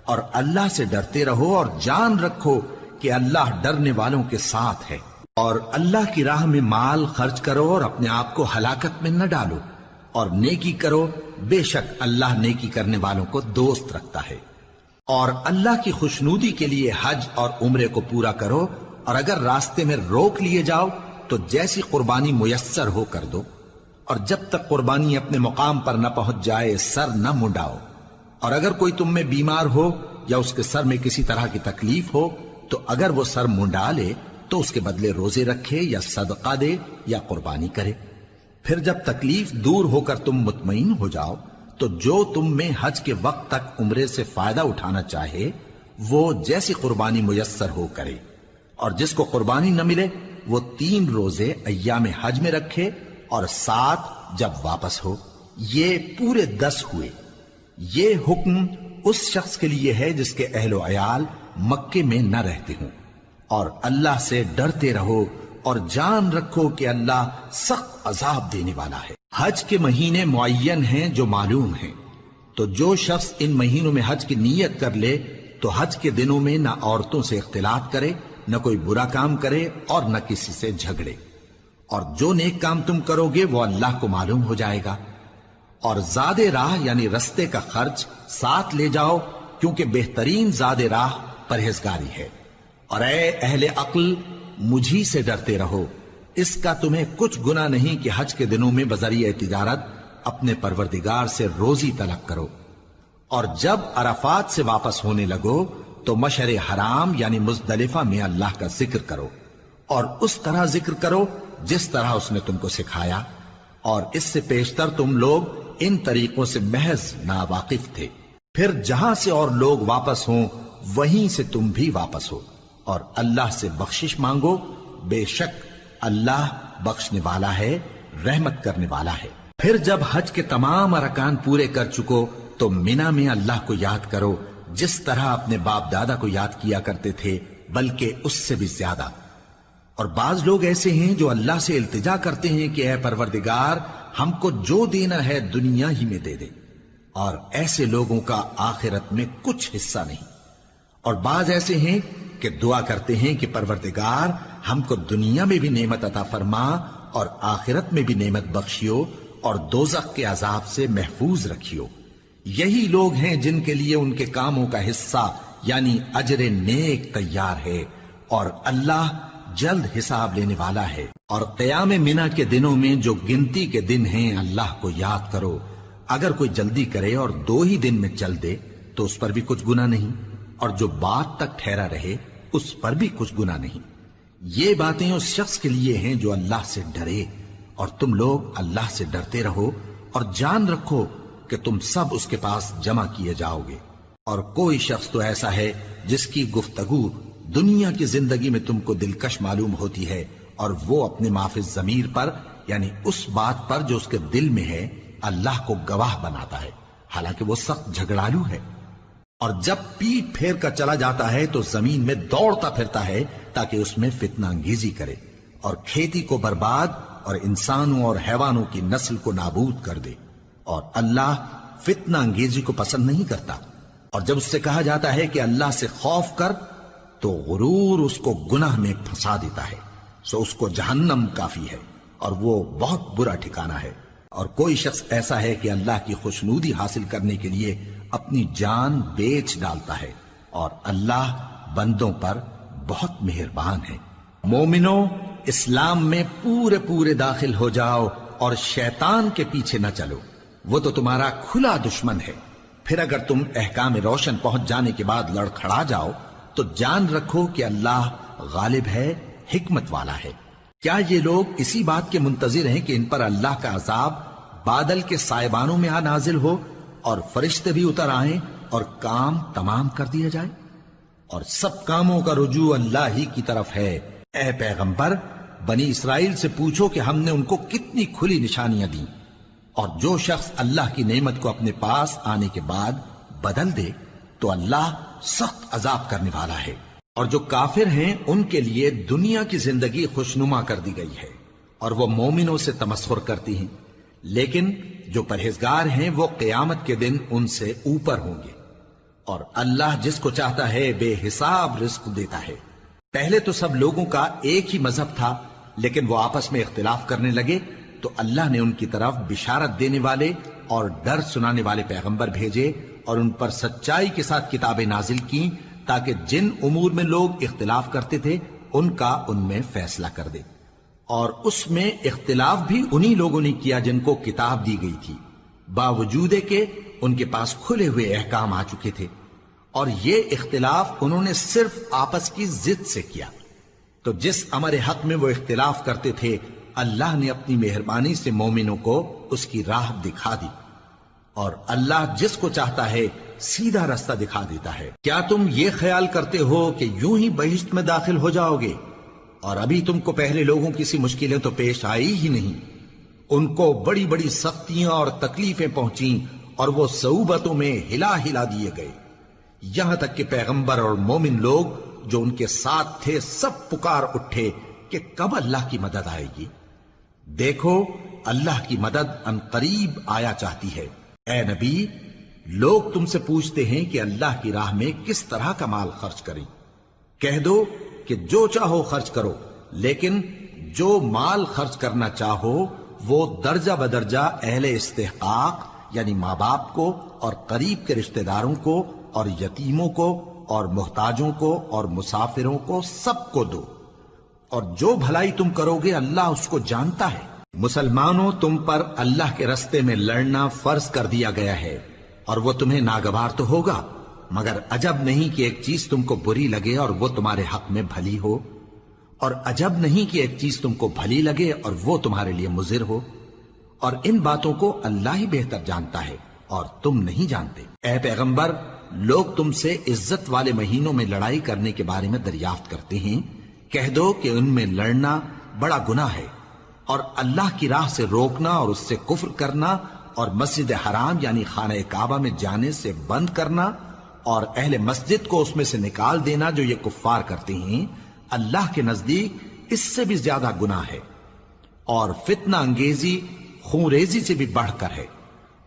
اور اللہ سے ڈرتے رہو اور جان رکھو کہ اللہ ڈرنے والوں کے ساتھ ہے۔ اور اللہ کی راہ میں مال خرچ کرو اور اپنے آپ کو ہلاکت میں نہ ڈالو، اور نیکی کرو، بے شک اللہ نیکی کرنے والوں کو دوست رکھتا ہے۔ اور اللہ کی خوشنودی کے لیے حج اور عمرے کو پورا کرو، اور اگر راستے میں روک لیے جاؤ تو جیسی قربانی میسر ہو کر دو، اور جب تک قربانی اپنے مقام پر نہ پہنچ جائے سر نہ منڈاؤ۔ اور اگر کوئی تم میں بیمار ہو یا اس کے سر میں کسی طرح کی تکلیف ہو تو اگر وہ سر منڈا لے تو اس کے بدلے روزے رکھے یا صدقہ دے یا قربانی کرے۔ پھر جب تکلیف دور ہو کر تم مطمئن ہو جاؤ تو جو تم میں حج کے وقت تک عمرے سے فائدہ اٹھانا چاہے وہ جیسی قربانی میسر ہو کرے، اور جس کو قربانی نہ ملے وہ 3 روزے ایام حج میں رکھے اور 7 جب واپس ہو، یہ پورے 10 ہوئے۔ یہ حکم اس شخص کے لیے ہے جس کے اہل و عیال مکے میں نہ رہتے ہوں۔ اور اللہ سے ڈرتے رہو اور جان رکھو کہ اللہ سخت عذاب دینے والا ہے۔ حج کے مہینے معین ہیں جو معلوم ہیں، تو جو شخص ان مہینوں میں حج کی نیت کر لے تو حج کے دنوں میں نہ عورتوں سے اختلاط کرے، نہ کوئی برا کام کرے اور نہ کسی سے جھگڑے۔ اور جو نیک کام تم کرو گے وہ اللہ کو معلوم ہو جائے گا۔ اور زاد راہ یعنی رستے کا خرچ ساتھ لے جاؤ، کیونکہ بہترین زاد راہ پرہیزگاری ہے۔ اور اے اہل عقل مجھی سے ڈرتے رہو، اس کا تمہیں کچھ گناہ نہیں کہ حج کے دنوں میں بذریعہ تجارت اپنے پروردگار سے روزی طلب کرو۔ اور جب عرفات سے واپس ہونے لگو تو مشعر حرام یعنی مزدلفہ میں اللہ کا ذکر کرو، اور اس طرح ذکر کرو جس طرح اس نے تم کو سکھایا، اور اس سے پیشتر تم لوگ ان طریقوں سے محض ناواقف تھے۔ پھر جہاں سے اور لوگ واپس ہوں وہیں سے تم بھی واپس ہو، اور اللہ سے بخشش مانگو، بے شک اللہ بخشنے والا ہے، رحمت کرنے والا ہے۔ پھر جب حج کے تمام ارکان پورے کر چکو تو مینا میں اللہ کو یاد کرو جس طرح اپنے باپ دادا کو یاد کیا کرتے تھے، بلکہ اس سے بھی زیادہ۔ اور بعض لوگ ایسے ہیں جو اللہ سے التجا کرتے ہیں کہ اے پروردگار ہم کو جو دینا ہے دنیا ہی میں دے دے، اور ایسے لوگوں کا آخرت میں کچھ حصہ نہیں۔ اور بعض ایسے ہیں کہ دعا کرتے ہیں کہ پروردگار ہم کو دنیا میں بھی نعمت عطا فرما اور آخرت میں بھی نعمت بخشیو اور دوزخ کے عذاب سے محفوظ رکھیو۔ یہی لوگ ہیں جن کے لیے ان کے کاموں کا حصہ یعنی اجر نیک تیار ہے، اور اللہ جلد حساب لینے والا ہے۔ اور قیام منا کے دنوں میں جو گنتی کے دن ہیں اللہ کو یاد کرو، اگر کوئی جلدی کرے اور 2 ہی دن میں چل دے تو اس پر بھی کچھ گناہ نہیں، اور جو بات تک ٹھہرا رہے اس پر بھی کچھ گناہ نہیں۔ یہ باتیں اس شخص کے لیے ہیں جو اللہ سے ڈرے، اور تم لوگ اللہ سے ڈرتے رہو اور جان رکھو کہ تم سب اس کے پاس جمع کیے جاؤ گے۔ اور کوئی شخص تو ایسا ہے جس کی گفتگو دنیا کی زندگی میں تم کو دلکش معلوم ہوتی ہے، اور وہ اپنے معافی ضمیر پر یعنی اس بات پر جو اس کے دل میں ہے اللہ کو گواہ بناتا ہے، حالانکہ وہ سخت جھگڑالو ہے۔ اور جب پیٹ پھیر کر چلا جاتا ہے تو زمین میں دوڑتا پھرتا ہے تاکہ اس میں فتنہ انگیزی کرے اور کھیتی کو برباد اور انسانوں اور حیوانوں کی نسل کو نابود کر دے، اور اللہ فتنہ انگیزی کو پسند نہیں کرتا۔ اور جب اس سے کہا جاتا ہے کہ اللہ سے خوف کر تو غرور اس کو گناہ میں پھنسا دیتا ہے، سو اس کو جہنم کافی ہے اور وہ بہت برا ٹھکانہ ہے۔ اور کوئی شخص ایسا ہے کہ اللہ کی خوشنودی حاصل کرنے کے لیے اپنی جان بیچ ڈالتا ہے، اور اللہ بندوں پر بہت مہربان ہے۔ مومنو، اسلام میں پورے پورے داخل ہو جاؤ اور شیطان کے پیچھے نہ چلو، وہ تو تمہارا کھلا دشمن ہے۔ پھر اگر تم احکام روشن پہنچ جانے کے بعد لڑکھڑا جاؤ تو جان رکھو کہ اللہ غالب ہے، حکمت والا ہے۔ کیا یہ لوگ اسی بات کے منتظر ہیں کہ ان پر اللہ کا عذاب بادل کے سائبانوں میں نازل ہو اور فرشتے بھی اتر آئیں اور کام تمام کر دیا جائے؟ اور سب کاموں کا رجوع اللہ ہی کی طرف ہے۔ اے پیغمبر، بنی اسرائیل سے پوچھو کہ ہم نے ان کو کتنی کھلی نشانیاں دیں، اور جو شخص اللہ کی نعمت کو اپنے پاس آنے کے بعد بدل دے تو اللہ سخت عذاب کرنے والا ہے۔ اور جو کافر ہیں ان کے لیے دنیا کی زندگی خوشنما کر دی گئی ہے، اور وہ مومنوں سے تمسخر کرتی ہیں، لیکن جو پرہیزگار ہیں وہ قیامت کے دن ان سے اوپر ہوں گے۔ اور اللہ جس کو چاہتا ہے بے حساب رزق دیتا ہے۔ پہلے تو سب لوگوں کا ایک ہی مذہب تھا، لیکن وہ آپس میں اختلاف کرنے لگے تو اللہ نے ان کی طرف بشارت دینے والے اور ڈر سنانے والے پیغمبر بھیجے، اور ان پر سچائی کے ساتھ کتابیں نازل کی، تاکہ جن امور میں لوگ اختلاف کرتے تھے ان کا ان میں فیصلہ کر دے۔ اور اس میں اختلاف بھی انہی لوگوں نے کیا جن کو کتاب دی گئی تھی، باوجود کہ ان کے پاس کھلے ہوئے احکام آ چکے تھے، اور یہ اختلاف انہوں نے صرف آپس کی ضد سے کیا۔ تو جس امر حق میں وہ اختلاف کرتے تھے اللہ نے اپنی مہربانی سے مومنوں کو اس کی راہ دکھا دی، اور اللہ جس کو چاہتا ہے سیدھا رستہ دکھا دیتا ہے۔ کیا تم یہ خیال کرتے ہو کہ یوں ہی بہشت میں داخل ہو جاؤ گے، اور ابھی تم کو پہلے لوگوں کی سی مشکلیں تو پیش آئی ہی نہیں؟ ان کو بڑی بڑی سختیاں اور تکلیفیں پہنچیں، اور وہ صعوبتوں میں ہلا ہلا دیے گئے، یہاں تک کہ پیغمبر اور مومن لوگ جو ان کے ساتھ تھے سب پکار اٹھے کہ کب اللہ کی مدد آئے گی۔ دیکھو اللہ کی مدد ان قریب آیا چاہتی ہے۔ اے نبی، لوگ تم سے پوچھتے ہیں کہ اللہ کی راہ میں کس طرح کا مال خرچ کریں۔ کہہ دو کہ جو چاہو خرچ کرو، لیکن جو مال خرچ کرنا چاہو وہ درجہ بدرجہ اہل استحقاق یعنی ماں باپ کو اور قریب کے رشتہ داروں کو اور یتیموں کو اور محتاجوں کو اور مسافروں کو سب کو دو، اور جو بھلائی تم کرو گے اللہ اس کو جانتا ہے۔ مسلمانوں، تم پر اللہ کے رستے میں لڑنا فرض کر دیا گیا ہے، اور وہ تمہیں ناگوار تو ہوگا، مگر عجب نہیں کہ ایک چیز تم کو بری لگے اور وہ تمہارے حق میں بھلی ہو، اور عجب نہیں کہ ایک چیز تم کو بھلی لگے اور وہ تمہارے لیے مضر ہو، اور ان باتوں کو اللہ ہی بہتر جانتا ہے اور تم نہیں جانتے۔ اے پیغمبر، لوگ تم سے عزت والے مہینوں میں لڑائی کرنے کے بارے میں دریافت کرتے ہیں، کہہ دو کہ ان میں لڑنا بڑا گناہ ہے، اور اللہ کی راہ سے روکنا اور اس سے کفر کرنا اور مسجد حرام یعنی خانہ کعبہ میں جانے سے بند کرنا اور اہل مسجد کو اس میں سے نکال دینا جو یہ کفار کرتے ہیں، اللہ کے نزدیک اس سے بھی زیادہ گناہ ہے، اور فتنہ انگیزی خونریزی سے بھی بڑھ کر ہے۔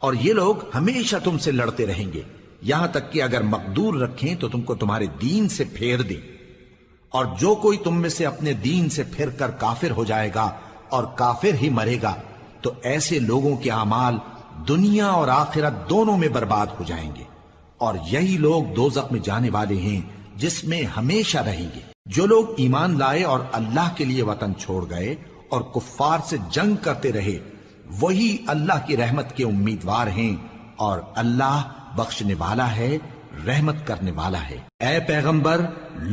اور یہ لوگ ہمیشہ تم سے لڑتے رہیں گے، یہاں تک کہ اگر مقدور رکھیں تو تم کو تمہارے دین سے پھیر دیں، اور جو کوئی تم میں سے اپنے دین سے پھر کر کافر ہو جائے گا اور کافر ہی مرے گا تو ایسے لوگوں کے اعمال دنیا اور آخرت دونوں میں برباد ہو جائیں گے، اور یہی لوگ دوزخ میں جانے والے ہیں جس میں ہمیشہ رہیں گے۔ جو لوگ ایمان لائے اور اللہ کے لیے وطن چھوڑ گئے اور کفار سے جنگ کرتے رہے وہی اللہ کی رحمت کے امیدوار ہیں، اور اللہ بخشنے والا ہے، رحمت کرنے والا ہے۔ اے پیغمبر،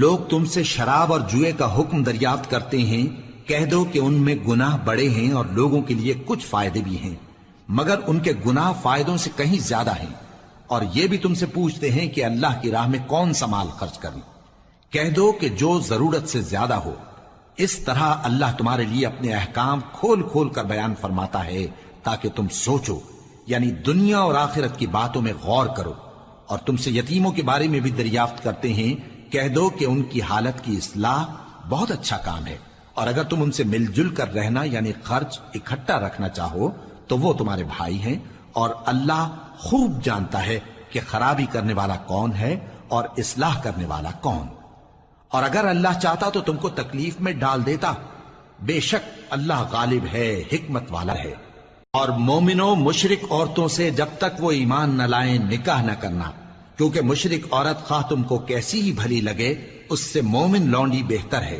لوگ تم سے شراب اور جوئے کا حکم دریافت کرتے ہیں، کہہ دو کہ ان میں گناہ بڑے ہیں اور لوگوں کے لیے کچھ فائدے بھی ہیں، مگر ان کے گناہ فائدوں سے کہیں زیادہ ہیں۔ اور یہ بھی تم سے پوچھتے ہیں کہ اللہ کی راہ میں کون سا مال خرچ کریں، کہہ دو کہ جو ضرورت سے زیادہ ہو۔ اس طرح اللہ تمہارے لیے اپنے احکام کھول کھول کر بیان فرماتا ہے تاکہ تم سوچو، یعنی دنیا اور آخرت کی باتوں میں غور کرو۔ اور تم سے یتیموں کے بارے میں بھی دریافت کرتے ہیں، کہہ دو کہ ان کی حالت کی اصلاح بہت اچھا کام ہے، اور اگر تم ان سے مل جل کر رہنا یعنی خرچ اکٹھا رکھنا چاہو تو وہ تمہارے بھائی ہیں، اور اللہ خوب جانتا ہے کہ خرابی کرنے والا کون ہے اور اصلاح کرنے والا کون۔ اور اگر اللہ چاہتا تو تم کو تکلیف میں ڈال دیتا، بے شک اللہ غالب ہے، حکمت والا ہے۔ اور مومنوں مشرک عورتوں سے جب تک وہ ایمان نہ لائیں نکاح نہ کرنا، کیونکہ مشرک عورت خواہ تم کو کیسی ہی بھلی لگے اس سے مومن لونڈی بہتر ہے۔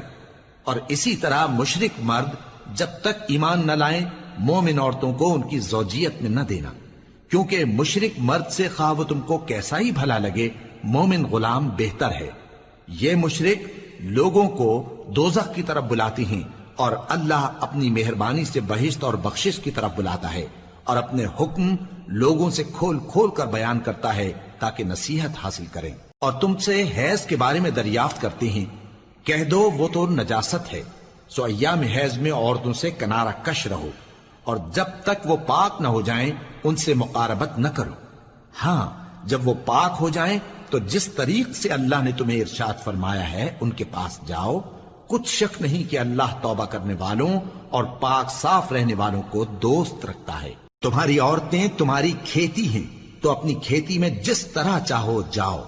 اور اسی طرح مشرک مرد جب تک ایمان نہ لائیں مومن عورتوں کو ان کی زوجیت میں نہ دینا، کیونکہ مشرک مرد سے خواہ وہ تم کو کیسا ہی بھلا لگے مومن غلام بہتر ہے۔ یہ مشرک لوگوں کو دوزخ کی طرف بلاتی ہیں، اور اللہ اپنی مہربانی سے بہشت اور بخشش کی طرف بلاتا ہے، اور اپنے حکم لوگوں سے کھول کھول کر بیان کرتا ہے تاکہ نصیحت حاصل کریں۔ اور تم سے حیض کے بارے میں دریافت کرتے ہیں، کہہ دو وہ تو نجاست ہے، سو ایام حیض میں عورتوں سے کنارہ کش رہو، اور جب تک وہ پاک نہ ہو جائیں ان سے مقاربت نہ کرو۔ ہاں جب وہ پاک ہو جائیں تو جس طریق سے اللہ نے تمہیں ارشاد فرمایا ہے ان کے پاس جاؤ، کچھ شک نہیں کہ اللہ توبہ کرنے والوں اور پاک صاف رہنے والوں کو دوست رکھتا ہے۔ تمہاری عورتیں تمہاری کھیتی ہیں، تو اپنی کھیتی میں جس طرح چاہو جاؤ،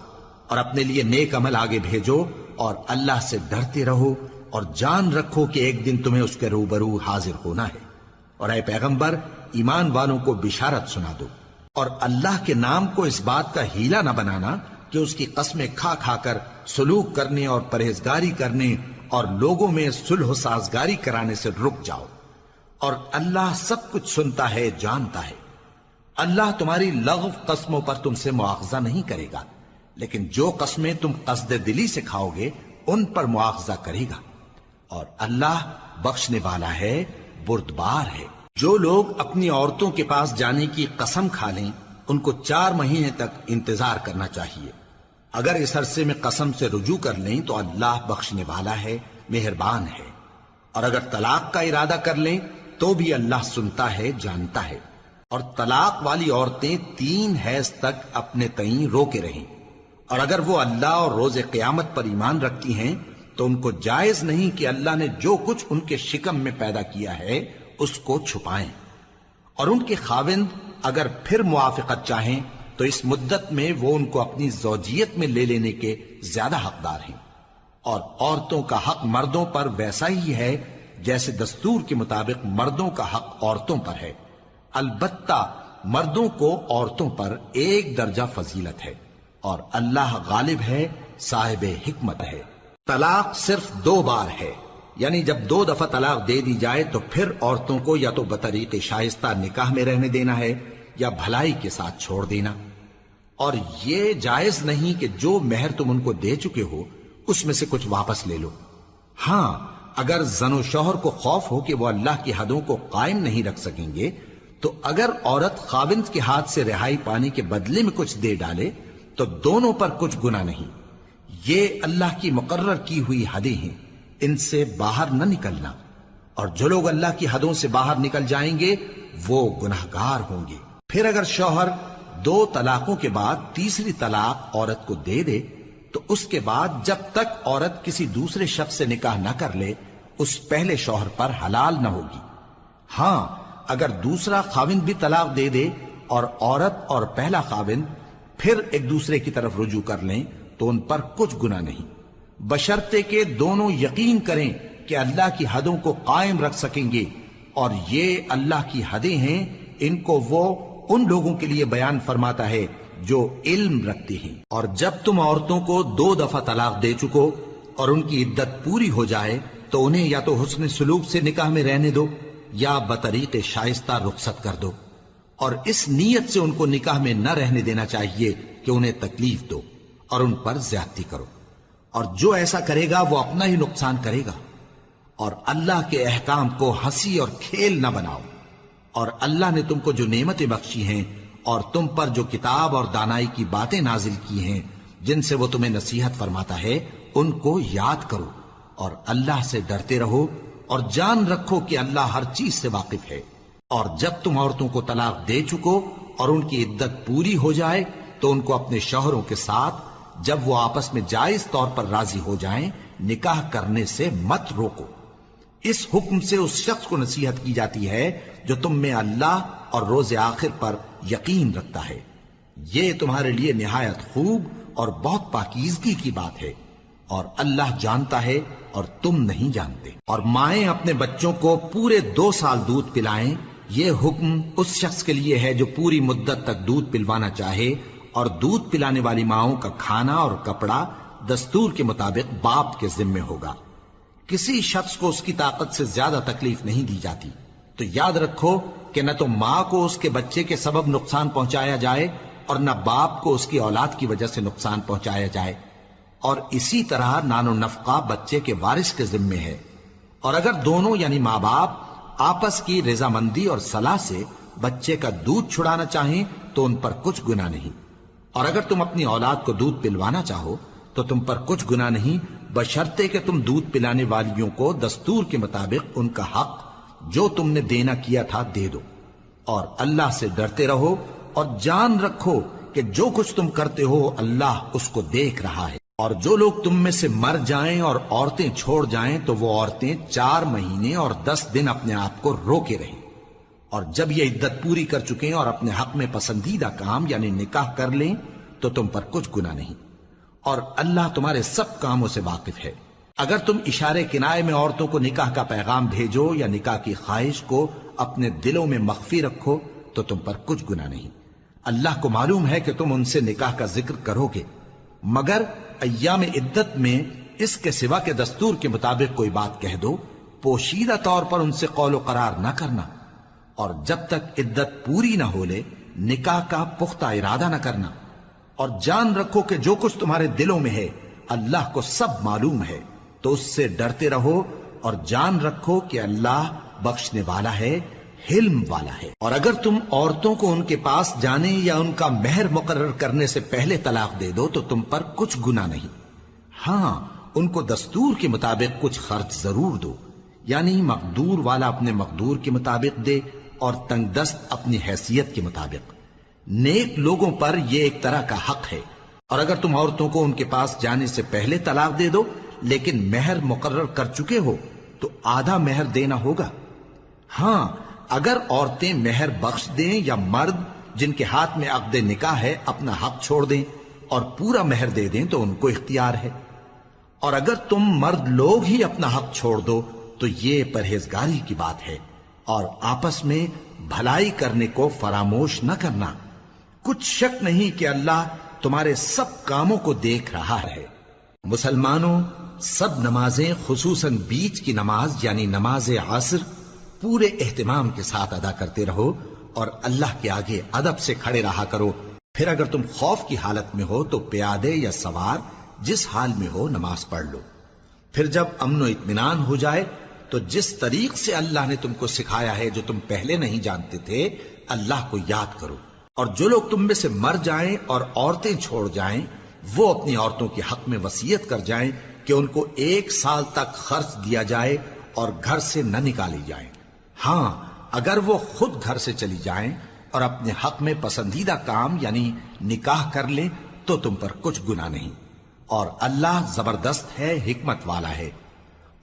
اور اپنے لیے نیک عمل آگے بھیجو، اور اللہ سے ڈرتے رہو، اور جان رکھو کہ ایک دن تمہیں اس کے روبرو حاضر ہونا ہے۔ اور اے پیغمبر ایمان والوں کو بشارت سنا دو، اور اللہ کے نام کو اس بات کا ہیلا نہ بنانا کہ اس کی قسمیں کھا کھا کر سلوک کرنے اور پرہیزگاری کرنے اور لوگوں میں صلح و سازگاری کرانے سے رک جاؤ، اور اللہ سب کچھ سنتا ہے جانتا ہے۔ اللہ تمہاری لغو قسموں پر تم سے مواخذہ نہیں کرے گا، لیکن جو قسمیں تم قصد دلی سے کھاؤ گے ان پر مواخذہ کرے گا، اور اللہ بخشنے والا ہے بردبار ہے۔ جو لوگ اپنی عورتوں کے پاس جانے کی قسم کھا لیں ان کو 4 مہینے تک انتظار کرنا چاہیے۔ اگر اس عرصے میں قسم سے رجوع کر لیں تو اللہ بخشنے والا ہے، مہربان ہے، اور اگر طلاق کا ارادہ کر لیں تو بھی اللہ سنتا ہے جانتا ہے۔ اور طلاق والی عورتیں 3 حیض تک اپنے تئیں روکے رہیں، اور اگر وہ اللہ اور روز قیامت پر ایمان رکھتی ہیں تو ان کو جائز نہیں کہ اللہ نے جو کچھ ان کے شکم میں پیدا کیا ہے اس کو چھپائیں، اور ان کے خاوند اگر پھر موافقت چاہیں تو اس مدت میں وہ ان کو اپنی زوجیت میں لے لینے کے زیادہ حقدار ہیں۔ اور عورتوں کا حق مردوں پر ویسا ہی ہے جیسے دستور کے مطابق مردوں کا حق عورتوں پر ہے، البتہ مردوں کو عورتوں پر 1 درجہ فضیلت ہے، اور اللہ غالب ہے، صاحب حکمت ہے۔ طلاق صرف 2 بار ہے، یعنی جب 2 دفعہ طلاق دے دی جائے تو پھر عورتوں کو یا تو بطریق شائستہ نکاح میں رہنے دینا ہے یا بھلائی کے ساتھ چھوڑ دینا، اور یہ جائز نہیں کہ جو مہر تم ان کو دے چکے ہو اس میں سے کچھ واپس لے لو۔ ہاں اگر زن و شوہر کو خوف ہو کہ وہ اللہ کی حدوں کو قائم نہیں رکھ سکیں گے تو اگر عورت خاوند کے ہاتھ سے رہائی پانے کے بدلے میں کچھ دے ڈالے تو دونوں پر کچھ گناہ نہیں۔ یہ اللہ کی مقرر کی ہوئی حدیں ہیں، ان سے باہر نہ نکلنا، اور جو لوگ اللہ کی حدوں سے باہر نکل جائیں گے وہ گناہگار ہوں گے۔ پھر اگر شوہر 2 طلاقوں کے بعد تیسری طلاق عورت کو دے دے تو اس کے بعد جب تک عورت کسی دوسرے شخص سے نکاح نہ کر لے اس پہلے شوہر پر حلال نہ ہوگی۔ ہاں اگر دوسرا خاوند بھی طلاق دے دے اور عورت اور پہلا خاوند پھر ایک دوسرے کی طرف رجوع کر لیں تو ان پر کچھ گناہ نہیں، بشرطے کہ دونوں یقین کریں کہ اللہ کی حدوں کو قائم رکھ سکیں گے، اور یہ اللہ کی حدیں ہیں، ان کو وہ ان لوگوں کے لیے بیان فرماتا ہے جو علم رکھتے ہیں۔ اور جب تم عورتوں کو 2 دفعہ طلاق دے چکو اور ان کی عدت پوری ہو جائے تو انہیں یا تو حسن سلوک سے نکاح میں رہنے دو یا بطریق شائستہ رخصت کر دو، اور اس نیت سے ان کو نکاح میں نہ رہنے دینا چاہیے کہ انہیں تکلیف دو اور ان پر زیادتی کرو، اور جو ایسا کرے گا وہ اپنا ہی نقصان کرے گا۔ اور اللہ کے احکام کو ہنسی اور کھیل نہ بناؤ، اور اللہ نے تم کو جو نعمتیں بخشی ہیں اور تم پر جو کتاب اور دانائی کی باتیں نازل کی ہیں جن سے وہ تمہیں نصیحت فرماتا ہے ان کو یاد کرو، اور اللہ سے ڈرتے رہو، اور جان رکھو کہ اللہ ہر چیز سے واقف ہے۔ اور جب تم عورتوں کو طلاق دے چکو اور ان کی عدت پوری ہو جائے تو ان کو اپنے شوہروں کے ساتھ جب وہ آپس میں جائز طور پر راضی ہو جائیں نکاح کرنے سے مت روکو۔ اس حکم سے اس شخص کو نصیحت کی جاتی ہے جو تم میں اللہ اور روز آخر پر یقین رکھتا ہے، یہ تمہارے لیے نہایت خوب اور بہت پاکیزگی کی بات ہے، اور اللہ جانتا ہے اور تم نہیں جانتے۔ اور مائیں اپنے بچوں کو پورے 2 سال دودھ پلائیں یہ حکم اس شخص کے لیے ہے جو پوری مدت تک دودھ پلوانا چاہے، اور دودھ پلانے والی ماؤں کا کھانا اور کپڑا دستور کے مطابق باپ کے ذمے ہوگا۔ کسی شخص کو اس کی طاقت سے زیادہ تکلیف نہیں دی جاتی، تو یاد رکھو کہ نہ تو ماں کو اس کے بچے کے سبب نقصان پہنچایا جائے اور نہ باپ کو اس کی اولاد کی وجہ سے نقصان پہنچایا جائے، اور اسی طرح نان و نفقہ بچے کے وارث کے ذمے ہے۔ اور اگر دونوں یعنی ماں باپ آپس کی رضامندی اور صلاح سے بچے کا دودھ چھڑانا چاہیں تو ان پر کچھ گناہ نہیں، اور اگر تم اپنی اولاد کو دودھ پلوانا چاہو تو تم پر کچھ گناہ نہیں، بشرطے کہ تم دودھ پلانے والیوں کو دستور کے مطابق ان کا حق جو تم نے دینا کیا تھا دے دو، اور اللہ سے ڈرتے رہو اور جان رکھو کہ جو کچھ تم کرتے ہو اللہ اس کو دیکھ رہا ہے۔ اور جو لوگ تم میں سے مر جائیں اور عورتیں چھوڑ جائیں تو وہ عورتیں 4 مہینے اور 10 دن اپنے آپ کو روکے رہیں، اور جب یہ عدت پوری کر چکیں اور اپنے حق میں پسندیدہ کام یعنی نکاح کر لیں تو تم پر کچھ گناہ نہیں، اور اللہ تمہارے سب کاموں سے واقف ہے۔ اگر تم اشارے کنائے میں عورتوں کو نکاح کا پیغام بھیجو یا نکاح کی خواہش کو اپنے دلوں میں مخفی رکھو تو تم پر کچھ گناہ نہیں۔ اللہ کو معلوم ہے کہ تم ان سے نکاح کا ذکر کرو گے، مگر ایام عدت میں اس کے سوا کے دستور کے مطابق کوئی بات کہہ دو، پوشیدہ طور پر ان سے قول و قرار نہ کرنا، اور جب تک عدت پوری نہ ہو لے نکاح کا پختہ ارادہ نہ کرنا، اور جان رکھو کہ جو کچھ تمہارے دلوں میں ہے اللہ کو سب معلوم ہے، تو اس سے ڈرتے رہو اور جان رکھو کہ اللہ بخشنے والا ہے، حلم والا ہے۔ اور اگر تم عورتوں کو ان کے پاس جانے یا ان کا مہر مقرر کرنے سے پہلے طلاق دے دو تو تم پر کچھ گناہ نہیں، ہاں ان کو دستور کے مطابق کچھ خرچ ضرور دو، یعنی مقدور والا اپنے مقدور کے مطابق دے اور تنگ دست اپنی حیثیت کے مطابق۔ نیک لوگوں پر یہ ایک طرح کا حق ہے۔ اور اگر تم عورتوں کو ان کے پاس جانے سے پہلے طلاق دے دو لیکن مہر مقرر کر چکے ہو تو آدھا مہر دینا ہوگا۔ ہاں اگر عورتیں مہر بخش دیں یا مرد جن کے ہاتھ میں عقد نکاح ہے اپنا حق چھوڑ دیں اور پورا مہر دے دیں تو ان کو اختیار ہے۔ اور اگر تم مرد لوگ ہی اپنا حق چھوڑ دو تو یہ پرہیزگاری کی بات ہے، اور آپس میں بھلائی کرنے کو فراموش نہ کرنا۔ کچھ شک نہیں کہ اللہ تمہارے سب کاموں کو دیکھ رہا ہے۔ مسلمانوں، سب نمازیں خصوصاً بیچ کی نماز یعنی نماز عصر پورے اہتمام کے ساتھ ادا کرتے رہو اور اللہ کے آگے ادب سے کھڑے رہا کرو۔ پھر اگر تم خوف کی حالت میں ہو تو پیادے یا سوار جس حال میں ہو نماز پڑھ لو۔ پھر جب امن و اطمینان ہو جائے تو جس طریق سے اللہ نے تم کو سکھایا ہے جو تم پہلے نہیں جانتے تھے اللہ کو یاد کرو۔ اور جو لوگ تم میں سے مر جائیں اور عورتیں چھوڑ جائیں وہ اپنی عورتوں کے حق میں وصیت کر جائیں کہ ان کو 1 سال تک خرچ دیا جائے اور گھر سے نہ نکالی جائیں۔ ہاں اگر وہ خود گھر سے چلی جائیں اور اپنے حق میں پسندیدہ کام یعنی نکاح کر لیں تو تم پر کچھ گناہ نہیں، اور اللہ زبردست ہے، حکمت والا ہے۔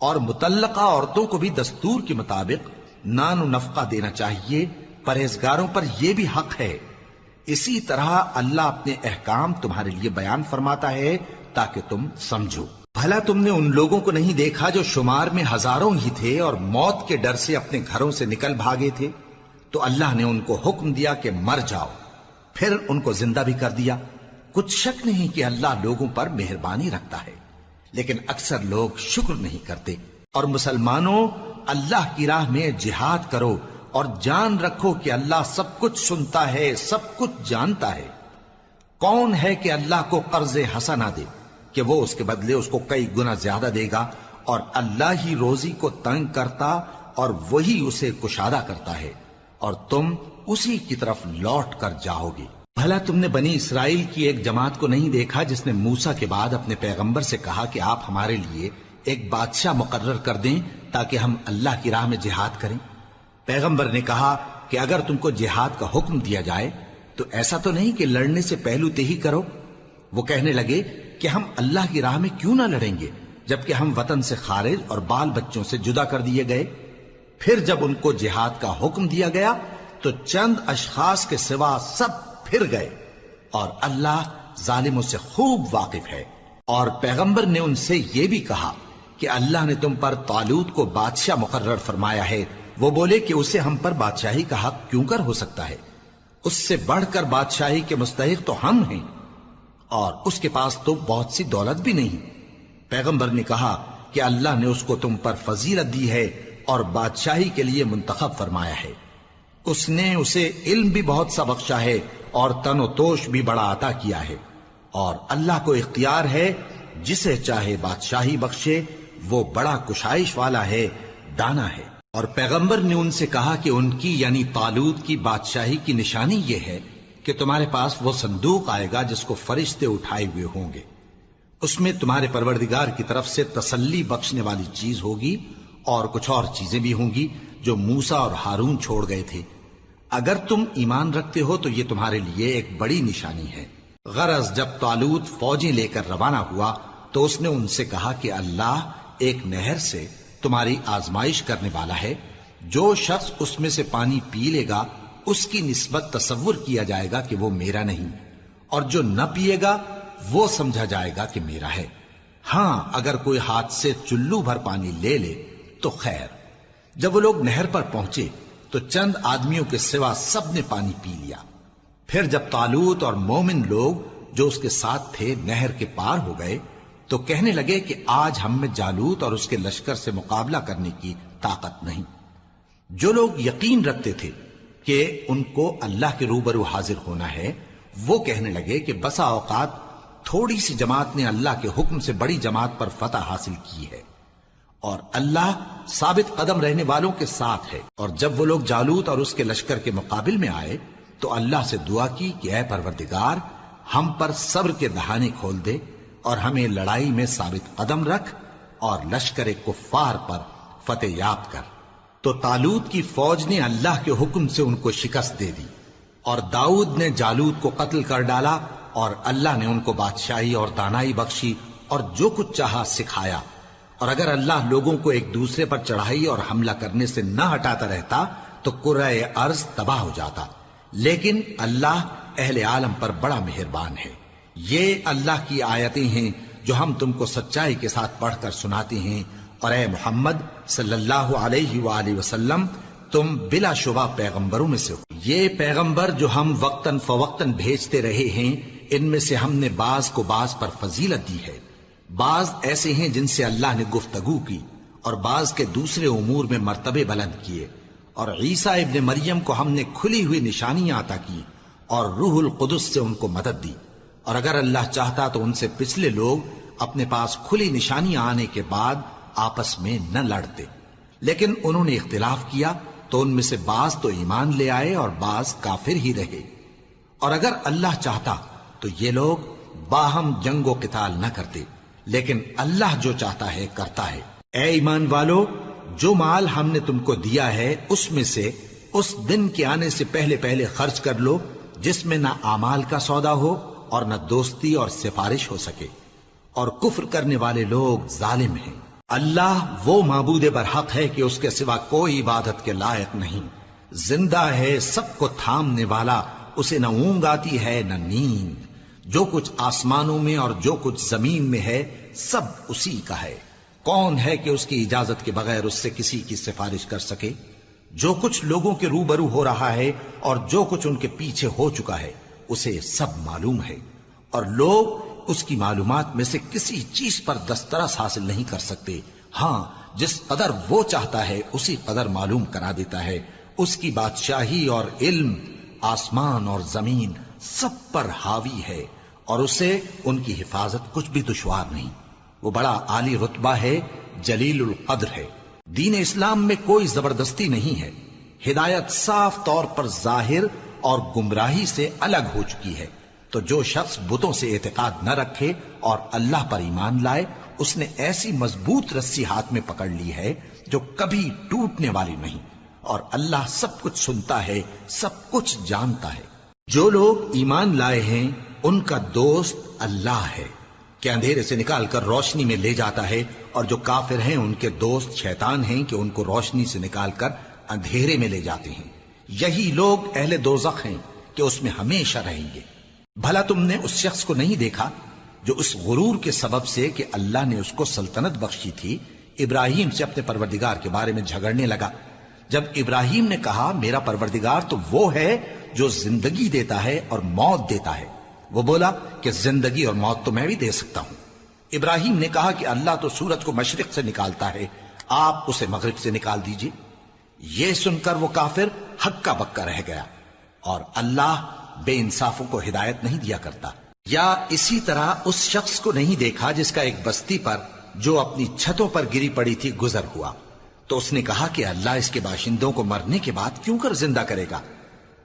اور مطلقہ عورتوں کو بھی دستور کے مطابق نان و نفقہ دینا چاہیے، پرہیزگاروں پر یہ بھی حق ہے۔ اسی طرح اللہ اپنے احکام تمہارے لیے بیان فرماتا ہے تاکہ تم سمجھو۔ بھلا تم نے ان لوگوں کو نہیں دیکھا جو شمار میں ہزاروں ہی تھے اور موت کے ڈر سے اپنے گھروں سے نکل بھاگے تھے؟ تو اللہ نے ان کو حکم دیا کہ مر جاؤ، پھر ان کو زندہ بھی کر دیا۔ کچھ شک نہیں کہ اللہ لوگوں پر مہربانی رکھتا ہے، لیکن اکثر لوگ شکر نہیں کرتے۔ اور مسلمانوں، اللہ کی راہ میں جہاد کرو اور جان رکھو کہ اللہ سب کچھ سنتا ہے، سب کچھ جانتا ہے۔ کون ہے کہ اللہ کو قرض حسنہ دے کہ وہ اس کے بدلے اس کو کئی گنا زیادہ دے گا؟ اور اللہ ہی روزی کو تنگ کرتا اور وہی اسے کشادہ کرتا ہے، اور تم اسی کی طرف لوٹ کر جاؤ گے۔ بھلا تم نے بنی اسرائیل کی ایک جماعت کو نہیں دیکھا جس نے موسیٰ کے بعد اپنے پیغمبر سے کہا کہ آپ ہمارے لیے ایک بادشاہ مقرر کر دیں تاکہ ہم اللہ کی راہ میں جہاد کریں؟ پیغمبر نے کہا کہ اگر تم کو جہاد کا حکم دیا جائے تو ایسا تو نہیں کہ لڑنے سے پہلو تہی کرو۔ وہ کہنے لگے کہ ہم اللہ کی راہ میں کیوں نہ لڑیں گے جبکہ ہم وطن سے خارج اور بال بچوں سے جدا کر دیے گئے۔ پھر جب ان کو جہاد کا حکم دیا گیا تو چند اشخاص کے سوا سب پھر گئے، اور اللہ ظالموں سے خوب واقف ہے۔ اور پیغمبر نے ان سے یہ بھی کہا کہ اللہ نے تم پر طالوت کو بادشاہ مقرر فرمایا ہے، وہ بولے کہ اسے ہم پر بادشاہی کا حق کیوں کر ہو سکتا ہے؟ اس سے بڑھ کر بادشاہی کے مستحق تو ہم ہیں، اور اس کے پاس تو بہت سی دولت بھی نہیں۔ پیغمبر نے کہا کہ اللہ نے اس کو تم پر فضیلت دی ہے اور بادشاہی کے لیے منتخب فرمایا ہے۔ اس نے اسے علم بھی بہت سا بخشا ہے اور تن و توش بھی بڑا عطا کیا ہے، اور اللہ کو اختیار ہے جسے چاہے بادشاہی بخشے، وہ بڑا کشائش والا ہے، دانا ہے۔ اور پیغمبر نے ان سے کہا کہ ان کی یعنی طالوت کی بادشاہی کی نشانی یہ ہے کہ تمہارے پاس وہ صندوق آئے گا جس کو فرشتے اٹھائے ہوئے ہوں گے، اس میں تمہارے پروردگار کی طرف سے تسلی بخشنے والی چیز ہوگی اور کچھ اور چیزیں بھی ہوں گی جو موسیٰ اور ہارون چھوڑ گئے تھے۔ اگر تم ایمان رکھتے ہو تو یہ تمہارے لیے ایک بڑی نشانی ہے۔ غرض جب طالوت فوجیں لے کر روانہ ہوا تو اس نے ان سے کہا کہ اللہ ایک نہر سے تمہاری آزمائش کرنے والا ہے، جو شخص اس میں سے پانی پی لے گا اس کی نسبت تصور کیا جائے گا کہ وہ میرا نہیں، اور جو نہ پیے گا وہ سمجھا جائے گا کہ میرا ہے۔ ہاں اگر کوئی ہاتھ سے چلو بھر پانی لے لے تو خیر۔ جب وہ لوگ نہر پر پہنچے تو چند آدمیوں کے سوا سب نے پانی پی لیا۔ پھر جب طالوت اور مومن لوگ جو اس کے ساتھ تھے نہر کے پار ہو گئے تو کہنے لگے کہ آج ہم میں جالوت اور اس کے لشکر سے مقابلہ کرنے کی طاقت نہیں۔ جو لوگ یقین رکھتے تھے کہ ان کو اللہ کے روبرو حاضر ہونا ہے، وہ کہنے لگے کہ بسا اوقات تھوڑی سی جماعت نے اللہ کے حکم سے بڑی جماعت پر فتح حاصل کی ہے، اور اللہ ثابت قدم رہنے والوں کے ساتھ ہے۔ اور جب وہ لوگ جالوت اور اس کے لشکر کے مقابل میں آئے تو اللہ سے دعا کی کہ اے پروردگار، ہم پر صبر کے دہانے کھول دے اور ہمیں لڑائی میں ثابت قدم رکھ اور لشکر کفار پر فتح یاب کر۔ تو طالوت کی فوج نے اللہ کے حکم سے ان کو شکست دے دی، اور داؤد نے جالوت کو قتل کر ڈالا، اور اللہ نے ان کو بادشاہی اور دانائی بخشی اور جو کچھ چاہا سکھایا۔ اور اگر اللہ لوگوں کو ایک دوسرے پر چڑھائی اور حملہ کرنے سے نہ ہٹاتا رہتا تو کرۂ ارض تباہ ہو جاتا، لیکن اللہ اہل عالم پر بڑا مہربان ہے۔ یہ اللہ کی آیتیں ہیں جو ہم تم کو سچائی کے ساتھ پڑھ کر سناتے ہیں، اور اے محمد صلی اللہ علیہ وآلہ وسلم تم بلا شبہ پیغمبروں میں سے ہو۔ یہ پیغمبر جو ہم وقتاً فوقتاً بھیجتے رہے ہیں، ان میں سے ہم نے بعض کو بعض پر فضیلت دی ہے۔ بعض ایسے ہیں جن سے اللہ نے گفتگو کی، اور بعض کے دوسرے امور میں مرتبے بلند کیے۔ اور عیسیٰ ابن مریم کو ہم نے کھلی ہوئی نشانیاں عطا کی اور روح القدس سے ان کو مدد دی، اور اگر اللہ چاہتا تو ان سے پچھلے لوگ اپنے پاس کھلی نشانیاں آنے کے بعد آپس میں نہ لڑتے، لیکن انہوں نے اختلاف کیا تو ان میں سے بعض تو ایمان لے آئے اور بعض کافر ہی رہے۔ اور اگر اللہ چاہتا تو یہ لوگ باہم جنگ و قتال نہ کرتے، لیکن اللہ جو چاہتا ہے کرتا ہے۔ اے ایمان والو، جو مال ہم نے تم کو دیا ہے اس میں سے اس دن کے آنے سے پہلے پہلے خرچ کر لو جس میں نہ اعمال کا سودا ہو اور نہ دوستی اور سفارش ہو سکے، اور کفر کرنے والے لوگ ظالم ہیں۔ اللہ وہ معبود برحق ہے کہ اس کے سوا کوئی عبادت کے لائق نہیں، زندہ ہے، سب کو تھامنے والا، اسے نہ اونگ آتی ہے نہ نیند۔ جو کچھ آسمانوں میں اور جو کچھ زمین میں ہے سب اسی کا ہے۔ کون ہے کہ اس کی اجازت کے بغیر اس سے کسی کی سفارش کر سکے؟ جو کچھ لوگوں کے روبرو ہو رہا ہے اور جو کچھ ان کے پیچھے ہو چکا ہے اسے سب معلوم ہے، اور لوگ اس کی معلومات میں سے کسی چیز پر دسترس حاصل نہیں کر سکتے۔ ہاں جس قدر وہ چاہتا ہے اسی قدر معلوم کرا دیتا ہے۔ اس کی بادشاہی اور علم آسمان اور زمین سب پر حاوی ہے، اور اسے ان کی حفاظت کچھ بھی دشوار نہیں۔ وہ بڑا عالی رتبہ ہے، جلیل القدر ہے۔ دین اسلام میں کوئی زبردستی نہیں ہے، ہدایت صاف طور پر ظاہر اور گمراہی سے الگ ہو چکی ہے۔ تو جو شخص بتوں سے اعتقاد نہ رکھے اور اللہ پر ایمان لائے، اس نے ایسی مضبوط رسی ہاتھ میں پکڑ لی ہے جو کبھی ٹوٹنے والی نہیں، اور اللہ سب کچھ سنتا ہے، سب کچھ جانتا ہے۔ جو لوگ ایمان لائے ہیں ان کا دوست اللہ ہے کہ اندھیرے سے نکال کر روشنی میں لے جاتا ہے، اور جو کافر ہیں ان کے دوست شیطان ہیں کہ ان کو روشنی سے نکال کر اندھیرے میں لے جاتے ہیں۔ یہی لوگ اہل دوزخ ہیں کہ اس میں ہمیشہ رہیں گے۔ بھلا تم نے اس شخص کو نہیں دیکھا جو اس غرور کے سبب سے کہ اللہ نے اس کو سلطنت بخشی تھی ابراہیم سے اپنے پروردگار کے بارے میں جھگڑنے لگا، جب ابراہیم نے کہا میرا پروردگار تو وہ ہے جو زندگی دیتا ہے اور موت دیتا ہے، وہ بولا کہ زندگی اور موت تو میں بھی دے سکتا ہوں۔ ابراہیم نے کہا کہ اللہ تو سورج کو مشرق سے نکالتا ہے، آپ اسے مغرب سے نکال دیجئے۔ یہ سن کر وہ کافر ہکا بکا رہ گیا، اور اللہ بے انصافوں کو ہدایت نہیں دیا کرتا۔ یا اسی طرح اس شخص کو نہیں دیکھا جس کا ایک بستی پر جو اپنی چھتوں پر گری پڑی تھی گزر ہوا، تو اس نے کہا کہ اللہ اس کے باشندوں کو مرنے کے بعد کیوں کر زندہ کرے گا؟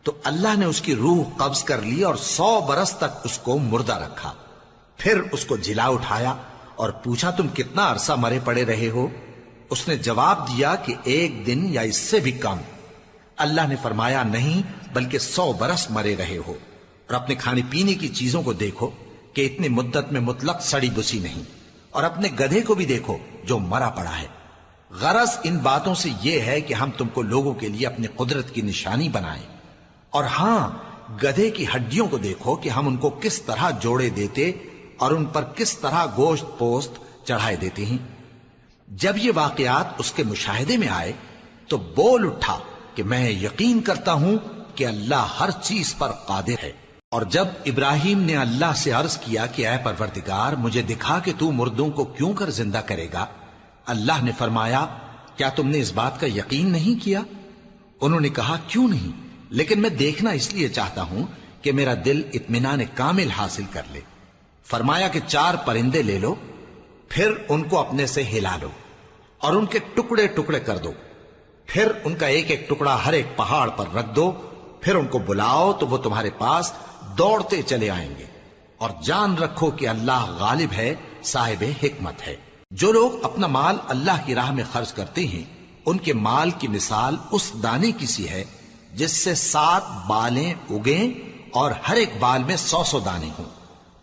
تو اللہ نے اس کی روح قبض کر لی اور 100 برس تک اس کو مردہ رکھا، پھر اس کو جلا اٹھایا اور پوچھا تم کتنا عرصہ مرے پڑے رہے ہو؟ اس نے جواب دیا کہ 1 دن یا اس سے بھی کم۔ اللہ نے فرمایا نہیں بلکہ 100 برس مرے رہے ہو، اور اپنے کھانے پینے کی چیزوں کو دیکھو کہ اتنی مدت میں مطلق سڑی بسی نہیں، اور اپنے گدھے کو بھی دیکھو جو مرا پڑا ہے۔ غرض ان باتوں سے یہ ہے کہ ہم تم کو لوگوں کے لیے اپنی قدرت کی نشانی بنائیں، اور ہاں گدھے کی ہڈیوں کو دیکھو کہ ہم ان کو کس طرح جوڑے دیتے اور ان پر کس طرح گوشت پوست چڑھائے دیتے ہیں۔ جب یہ واقعات اس کے مشاہدے میں آئے تو بول اٹھا کہ میں یقین کرتا ہوں کہ اللہ ہر چیز پر قادر ہے۔ اور جب ابراہیم نے اللہ سے عرض کیا کہ اے پروردگار مجھے دکھا کہ تو مردوں کو کیوں کر زندہ کرے گا، اللہ نے فرمایا کیا تم نے اس بات کا یقین نہیں کیا؟ انہوں نے کہا کیوں نہیں، لیکن میں دیکھنا اس لیے چاہتا ہوں کہ میرا دل اطمینان کامل حاصل کر لے۔ فرمایا کہ 4 پرندے لے لو، پھر ان کو اپنے سے ہلا لو اور ان کے ٹکڑے ٹکڑے کر دو، پھر ان کا ایک ایک ٹکڑا ہر ایک پہاڑ پر رکھ دو، پھر ان کو بلاؤ تو وہ تمہارے پاس دوڑتے چلے آئیں گے، اور جان رکھو کہ اللہ غالب ہے، صاحب حکمت ہے۔ جو لوگ اپنا مال اللہ کی راہ میں خرچ کرتے ہیں ان کے مال کی مثال اس دانے کی سی ہے جس سے 7 بالیں اگیں اور ہر ایک بال میں 100 دانے ہوں،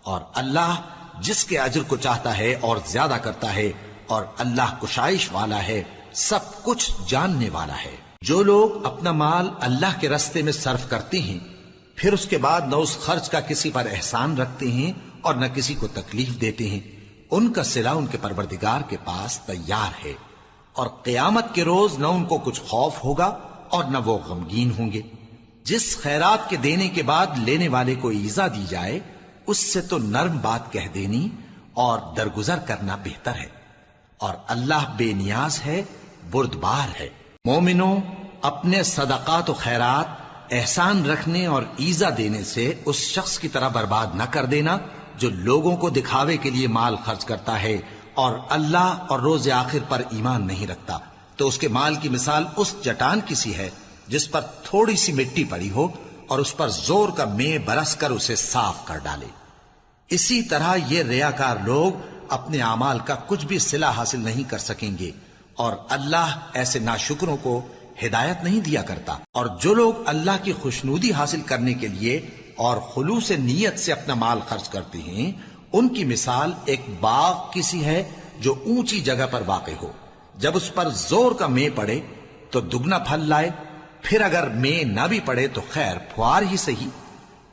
اور اللہ جس کے اجر کو چاہتا ہے اور زیادہ کرتا ہے، اور اللہ کشائش والا ہے، سب کچھ جاننے والا ہے۔ جو لوگ اپنا مال اللہ کے راستے میں صرف کرتے ہیں پھر اس کے بعد نہ اس خرچ کا کسی پر احسان رکھتے ہیں اور نہ کسی کو تکلیف دیتے ہیں، ان کا صلہ ان کے پروردگار کے پاس تیار ہے، اور قیامت کے روز نہ ان کو کچھ خوف ہوگا اور نہ وہ غمگین ہوں گے۔ جس خیرات کے دینے کے بعد لینے والے کو ایذا دی جائے اس سے تو نرم بات کہہ دینی اور درگزر کرنا بہتر ہے، اور اللہ بے نیاز ہے، بردبار ہے۔ مومنوں، اپنے صدقات و خیرات احسان رکھنے اور ایذا دینے سے اس شخص کی طرح برباد نہ کر دینا جو لوگوں کو دکھاوے کے لیے مال خرچ کرتا ہے اور اللہ اور روز آخر پر ایمان نہیں رکھتا، تو اس کے مال کی مثال اس چٹان کی سی ہے جس پر تھوڑی سی مٹی پڑی ہو اور اس پر زور کا مے برس کر اسے صاف کر ڈالے۔ اسی طرح یہ ریاکار لوگ اپنے اعمال کا کچھ بھی صلہ حاصل نہیں کر سکیں گے، اور اللہ ایسے ناشکروں کو ہدایت نہیں دیا کرتا۔ اور جو لوگ اللہ کی خوشنودی حاصل کرنے کے لیے اور خلوص نیت سے اپنا مال خرچ کرتے ہیں ان کی مثال ایک باغ کی سی ہے جو اونچی جگہ پر واقع ہو، جب اس پر زور کا مے پڑے تو دگنا پھل لائے، پھر اگر مے نہ بھی پڑے تو خیر پھوار ہی صحیح،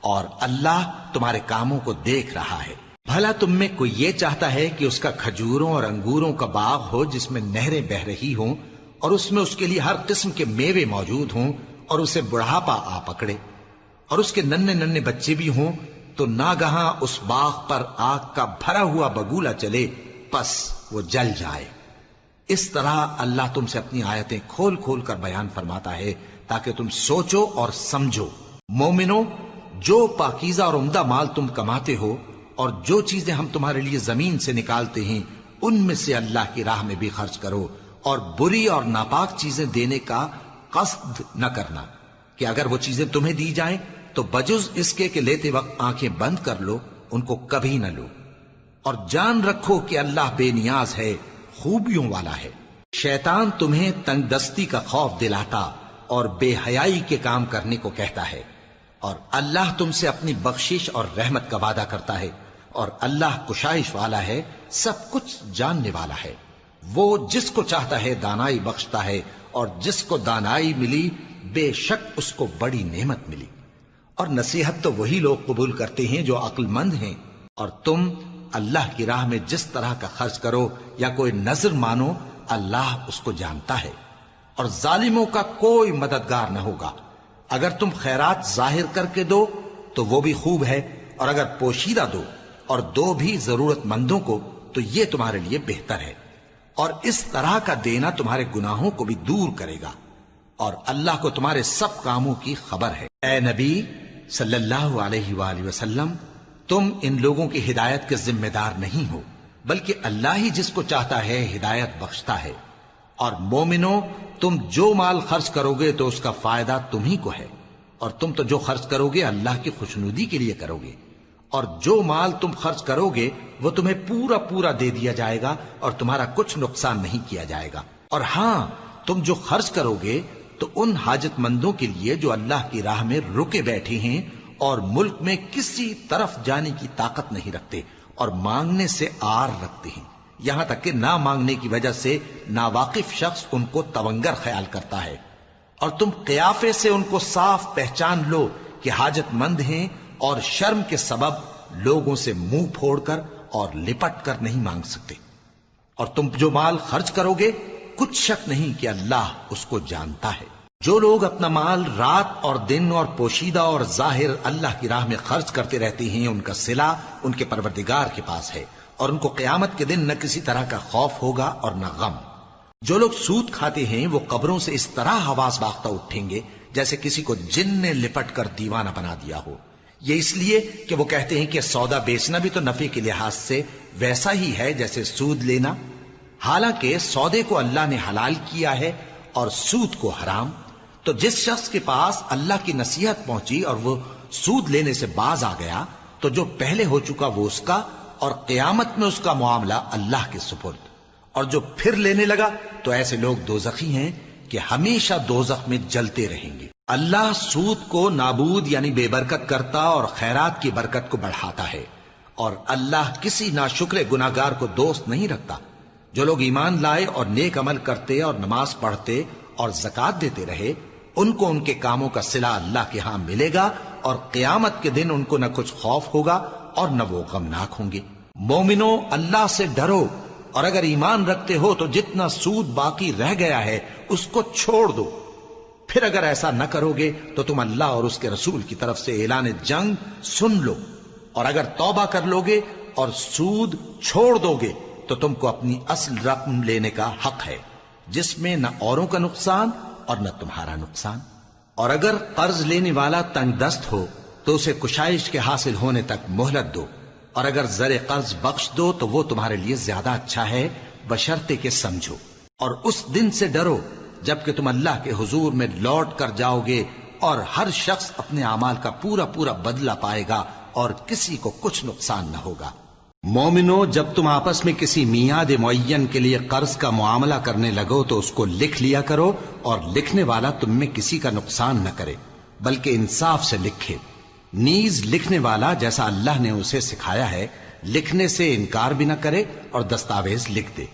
اور اللہ تمہارے کاموں کو دیکھ رہا ہے۔ بھلا تم میں کوئی یہ چاہتا ہے کہ اس کا کھجوروں اور انگوروں کا باغ ہو جس میں نہریں بہ رہی ہوں اور اس میں اس کے لیے ہر قسم کے میوے موجود ہوں، اور اسے بڑھاپا آ پکڑے اور اس کے ننھے ننھے بچے بھی ہوں، تو ناگہاں اس باغ پر آگ کا بھرا ہوا بگولا چلے، پس وہ جل جائے۔ اس طرح اللہ تم سے اپنی آیتیں کھول کھول کر بیان فرماتا ہے تاکہ تم سوچو اور سمجھو۔ مومنو، جو پاکیزہ اور عمدہ مال تم کماتے ہو اور جو چیزیں ہم تمہارے لیے زمین سے نکالتے ہیں ان میں سے اللہ کی راہ میں بھی خرچ کرو، اور بری اور ناپاک چیزیں دینے کا قصد نہ کرنا کہ اگر وہ چیزیں تمہیں دی جائیں تو بجز اس کے کہ لیتے وقت آنکھیں بند کر لو، ان کو کبھی نہ لو، اور جان رکھو کہ اللہ بے نیاز ہے، خوبیوں والا ہے۔ شیطان تمہیں تنگ دستی کا خوف دلاتا اور بے حیائی کے کام کرنے کو کہتا ہے، اور اللہ تم سے اپنی بخشش اور رحمت کا وعدہ کرتا ہے، اور اللہ کشائش والا ہے، سب کچھ جاننے والا ہے۔ وہ جس کو چاہتا ہے دانائی بخشتا ہے، اور جس کو دانائی ملی بے شک اس کو بڑی نعمت ملی۔ اور نصیحت تو وہی لوگ قبول کرتے ہیں جو عقل مند ہیں، اور تم اللہ کی راہ میں جس طرح کا خرچ کرو یا کوئی نظر مانو اللہ اس کو جانتا ہے۔ اور ظالموں کا کوئی مددگار نہ ہوگا۔ اگر تم خیرات ظاہر کر کے دو تو وہ بھی خوب ہے، اور اگر پوشیدہ دو اور دو بھی ضرورت مندوں کو تو یہ تمہارے لیے بہتر ہے، اور اس طرح کا دینا تمہارے گناہوں کو بھی دور کرے گا، اور اللہ کو تمہارے سب کاموں کی خبر ہے۔ اے نبی صلی اللہ علیہ وآلہ وسلم، تم ان لوگوں کی ہدایت کے ذمہ دار نہیں ہو، بلکہ اللہ ہی جس کو چاہتا ہے ہدایت بخشتا ہے۔ اور مومنو، تم جو مال خرچ کرو گے تو اس کا فائدہ تمہیں کو ہے، اور تم تو جو خرچ کرو گے اللہ کی خوشنودی کے لیے کرو گے، اور جو مال تم خرچ کرو گے وہ تمہیں پورا پورا دے دیا جائے گا اور تمہارا کچھ نقصان نہیں کیا جائے گا۔ اور ہاں، تم جو خرچ کرو گے تو ان حاجت مندوں کے لیے جو اللہ کی راہ میں رکے بیٹھے ہیں اور ملک میں کسی طرف جانے کی طاقت نہیں رکھتے اور مانگنے سے آر رکھتے ہیں، یہاں تک کہ نہ مانگنے کی وجہ سے ناواقف شخص ان کو تونگر خیال کرتا ہے، اور تم قیافے سے ان کو صاف پہچان لو کہ حاجت مند ہیں، اور شرم کے سبب لوگوں سے منہ پھوڑ کر اور لپٹ کر نہیں مانگ سکتے۔ اور تم جو مال خرچ کرو گے کچھ شک نہیں کہ اللہ اس کو جانتا ہے۔ جو لوگ اپنا مال رات اور دن اور پوشیدہ اور ظاہر اللہ کی راہ میں خرچ کرتے رہتے ہیں، ان کا صلہ ان کے پروردگار کے پاس ہے، اور ان کو قیامت کے دن نہ کسی طرح کا خوف ہوگا اور نہ غم۔ جو لوگ سود کھاتے ہیں وہ قبروں سے اس طرح حواس باختہ اٹھیں گے جیسے کسی کو جن نے لپٹ کر دیوانہ بنا دیا ہو، یہ اس لیے کہ وہ کہتے ہیں کہ سودا بیچنا بھی تو نفع کے لحاظ سے ویسا ہی ہے جیسے سود لینا، حالانکہ سودے کو اللہ نے حلال کیا ہے اور سود کو حرام۔ تو جس شخص کے پاس اللہ کی نصیحت پہنچی اور وہ سود لینے سے باز آ گیا تو جو پہلے ہو چکا وہ اس کا، اور قیامت میں اس کا معاملہ اللہ کے سپرد۔ اور جو پھر لینے لگا تو ایسے لوگ دوزخی ہیں کہ ہمیشہ دوزخ میں جلتے رہیں گے۔ اللہ سود کو نابود یعنی بے برکت کرتا اور خیرات کی برکت کو بڑھاتا ہے، اور اللہ کسی ناشکر گناہگار کو دوست نہیں رکھتا۔ جو لوگ ایمان لائے اور نیک عمل کرتے اور نماز پڑھتے اور زکوٰۃ دیتے رہے، ان کو ان کے کاموں کا صلہ اللہ کے ہاں ملے گا، اور قیامت کے دن ان کو نہ کچھ خوف ہوگا اور نہ وہ غمناک ہوں گے۔ مومنو، اللہ سے ڈرو، اور اگر ایمان رکھتے ہو تو جتنا سود باقی رہ گیا ہے اس کو چھوڑ دو۔ پھر اگر ایسا نہ کرو گے تو تم اللہ اور اس کے رسول کی طرف سے اعلان جنگ سن لو، اور اگر توبہ کر لو گے اور سود چھوڑ دو گے تو تم کو اپنی اصل رقم لینے کا حق ہے، جس میں نہ اوروں کا نقصان اور نہ تمہارا نقصان۔ اور اگر قرض لینے والا تنگ دست ہو تو اسے کشائش کے حاصل ہونے تک مہلت دو، اور اگر زر قرض بخش دو تو وہ تمہارے لیے زیادہ اچھا ہے، بشرطے کہ سمجھو۔ اور اس دن سے ڈرو جبکہ تم اللہ کے حضور میں لوٹ کر جاؤ گے، اور ہر شخص اپنے اعمال کا پورا پورا بدلہ پائے گا اور کسی کو کچھ نقصان نہ ہوگا۔ مومنو، جب تم آپس میں کسی میعاد معین کے لیے قرض کا معاملہ کرنے لگو تو اس کو لکھ لیا کرو، اور لکھنے والا تم میں کسی کا نقصان نہ کرے بلکہ انصاف سے لکھے۔ نیز لکھنے والا جیسا اللہ نے اسے سکھایا ہے لکھنے سے انکار بھی نہ کرے اور دستاویز لکھ دے،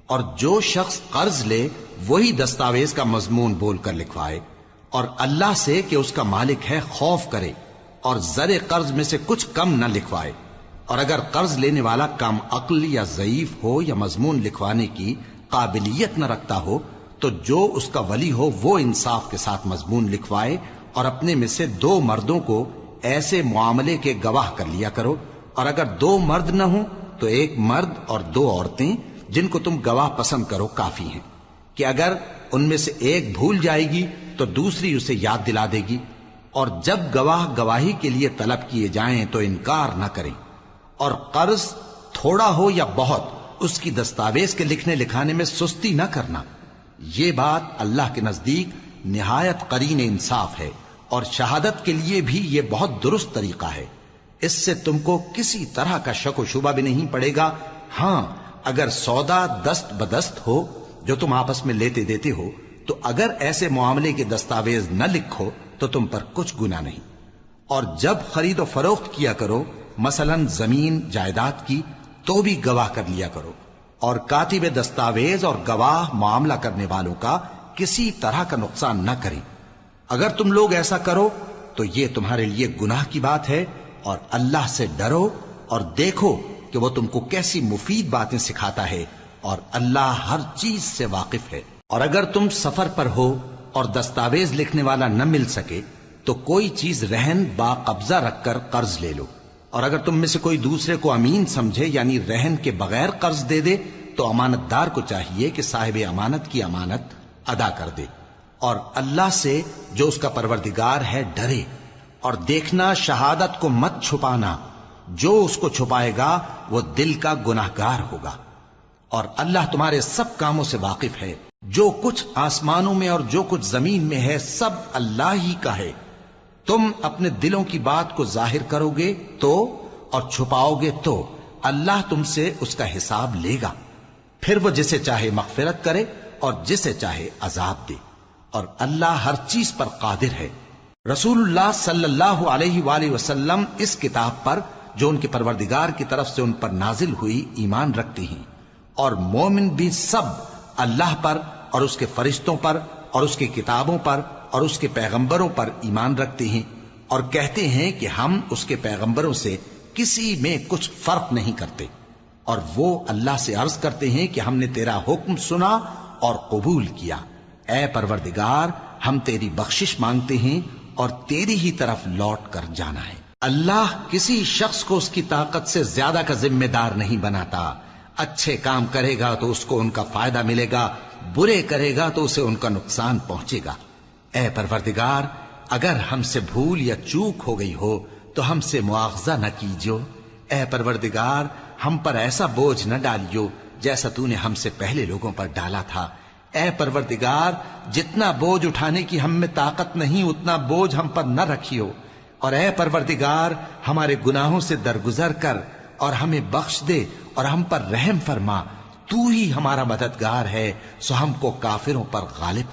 اور جو شخص قرض لے وہی دستاویز کا مضمون بول کر لکھوائے، اور اللہ سے کہ اس کا مالک ہے خوف کرے، اور زر قرض میں سے کچھ کم نہ لکھوائے۔ اور اگر قرض لینے والا کم عقل یا ضعیف ہو یا مضمون لکھوانے کی قابلیت نہ رکھتا ہو تو جو اس کا ولی ہو وہ انصاف کے ساتھ مضمون لکھوائے، اور اپنے میں سے 2 مردوں کو ایسے معاملے کے گواہ کر لیا کرو، اور اگر 2 مرد نہ ہوں تو 1 مرد اور 2 عورتیں جن کو تم گواہ پسند کرو کافی ہیں، کہ اگر ان میں سے ایک بھول جائے گی تو دوسری اسے یاد دلا دے گی، اور جب گواہ گواہی کے لیے طلب کیے جائیں تو انکار نہ کریں۔ اور قرض تھوڑا ہو یا بہت اس کی دستاویز کے لکھنے لکھانے میں سستی نہ کرنا، یہ بات اللہ کے نزدیک نہایت قرین انصاف ہے، اور شہادت کے لیے بھی یہ بہت درست طریقہ ہے۔ اس سے تم کو کسی طرح کا شک و شبہ بھی نہیں پڑے گا۔ ہاں، اگر سودا دست بدست ہو جو تم آپس میں لیتے دیتے ہو تو اگر ایسے معاملے کے دستاویز نہ لکھو تو تم پر کچھ گناہ نہیں۔ اور جب خرید و فروخت کیا کرو، مثلا زمین جائیداد کی، تو بھی گواہ کر لیا کرو، اور کاتب دستاویز اور گواہ معاملہ کرنے والوں کا کسی طرح کا نقصان نہ کریں۔ اگر تم لوگ ایسا کرو تو یہ تمہارے لیے گناہ کی بات ہے، اور اللہ سے ڈرو اور دیکھو کہ وہ تم کو کیسی مفید باتیں سکھاتا ہے، اور اللہ ہر چیز سے واقف ہے۔ اور اگر تم سفر پر ہو اور دستاویز لکھنے والا نہ مل سکے تو کوئی چیز رہن با قبضہ رکھ کر قرض لے لو، اور اگر تم میں سے کوئی دوسرے کو امین سمجھے یعنی رہن کے بغیر قرض دے دے تو امانت دار کو چاہیے کہ صاحب امانت کی امانت ادا کر دے، اور اللہ سے جو اس کا پروردگار ہے ڈرے، اور دیکھنا شہادت کو مت چھپانا، جو اس کو چھپائے گا وہ دل کا گناہگار ہوگا، اور اللہ تمہارے سب کاموں سے واقف ہے، جو کچھ آسمانوں میں اور جو کچھ زمین میں ہے سب اللہ ہی کا ہے۔ تم اپنے دلوں کی بات کو ظاہر کرو گے تو اور چھپاؤ گے تو اللہ تم سے اس کا حساب لے گا، پھر وہ جسے چاہے مغفرت کرے اور جسے چاہے عذاب دے، اور اللہ ہر چیز پر قادر ہے۔ رسول اللہ صلی اللہ علیہ وآلہ وسلم اس کتاب پر جو ان کے پروردگار کی طرف سے ان پر نازل ہوئی ایمان رکھتے ہیں، اور مومن بھی سب اللہ پر اور اس کے فرشتوں پر اور اس کی کتابوں پر اور اس کے پیغمبروں پر ایمان رکھتے ہیں، اور کہتے ہیں کہ ہم اس کے پیغمبروں سے کسی میں کچھ فرق نہیں کرتے، اور وہ اللہ سے عرض کرتے ہیں کہ ہم نے تیرا حکم سنا اور قبول کیا، اے پروردگار ہم تیری بخشش مانگتے ہیں اور تیری ہی طرف لوٹ کر جانا ہے۔ اللہ کسی شخص کو اس کی طاقت سے زیادہ کا ذمہ دار نہیں بناتا، اچھے کام کرے گا تو اس کو ان کا فائدہ ملے گا، برے کرے گا تو اسے ان کا نقصان پہنچے گا۔ اے پروردگار اگر ہم سے بھول یا چوک ہو گئی ہو تو ہم سے مواخذہ نہ کیجو، اے پروردگار ہم پر ایسا بوجھ نہ ڈالیو جیسا تو نے ہم سے پہلے لوگوں پر ڈالا تھا، اے پروردگار جتنا بوجھ اٹھانے کی ہم میں طاقت نہیں اتنا بوجھ ہم پر نہ رکھیو، اور اے پروردگار ہمارے گناہوں سے درگزر کر اور ہمیں بخش دے اور ہم پر رحم فرما، تو ہی ہمارا مددگار ہے، سو ہم کو کافروں پر غالب کر۔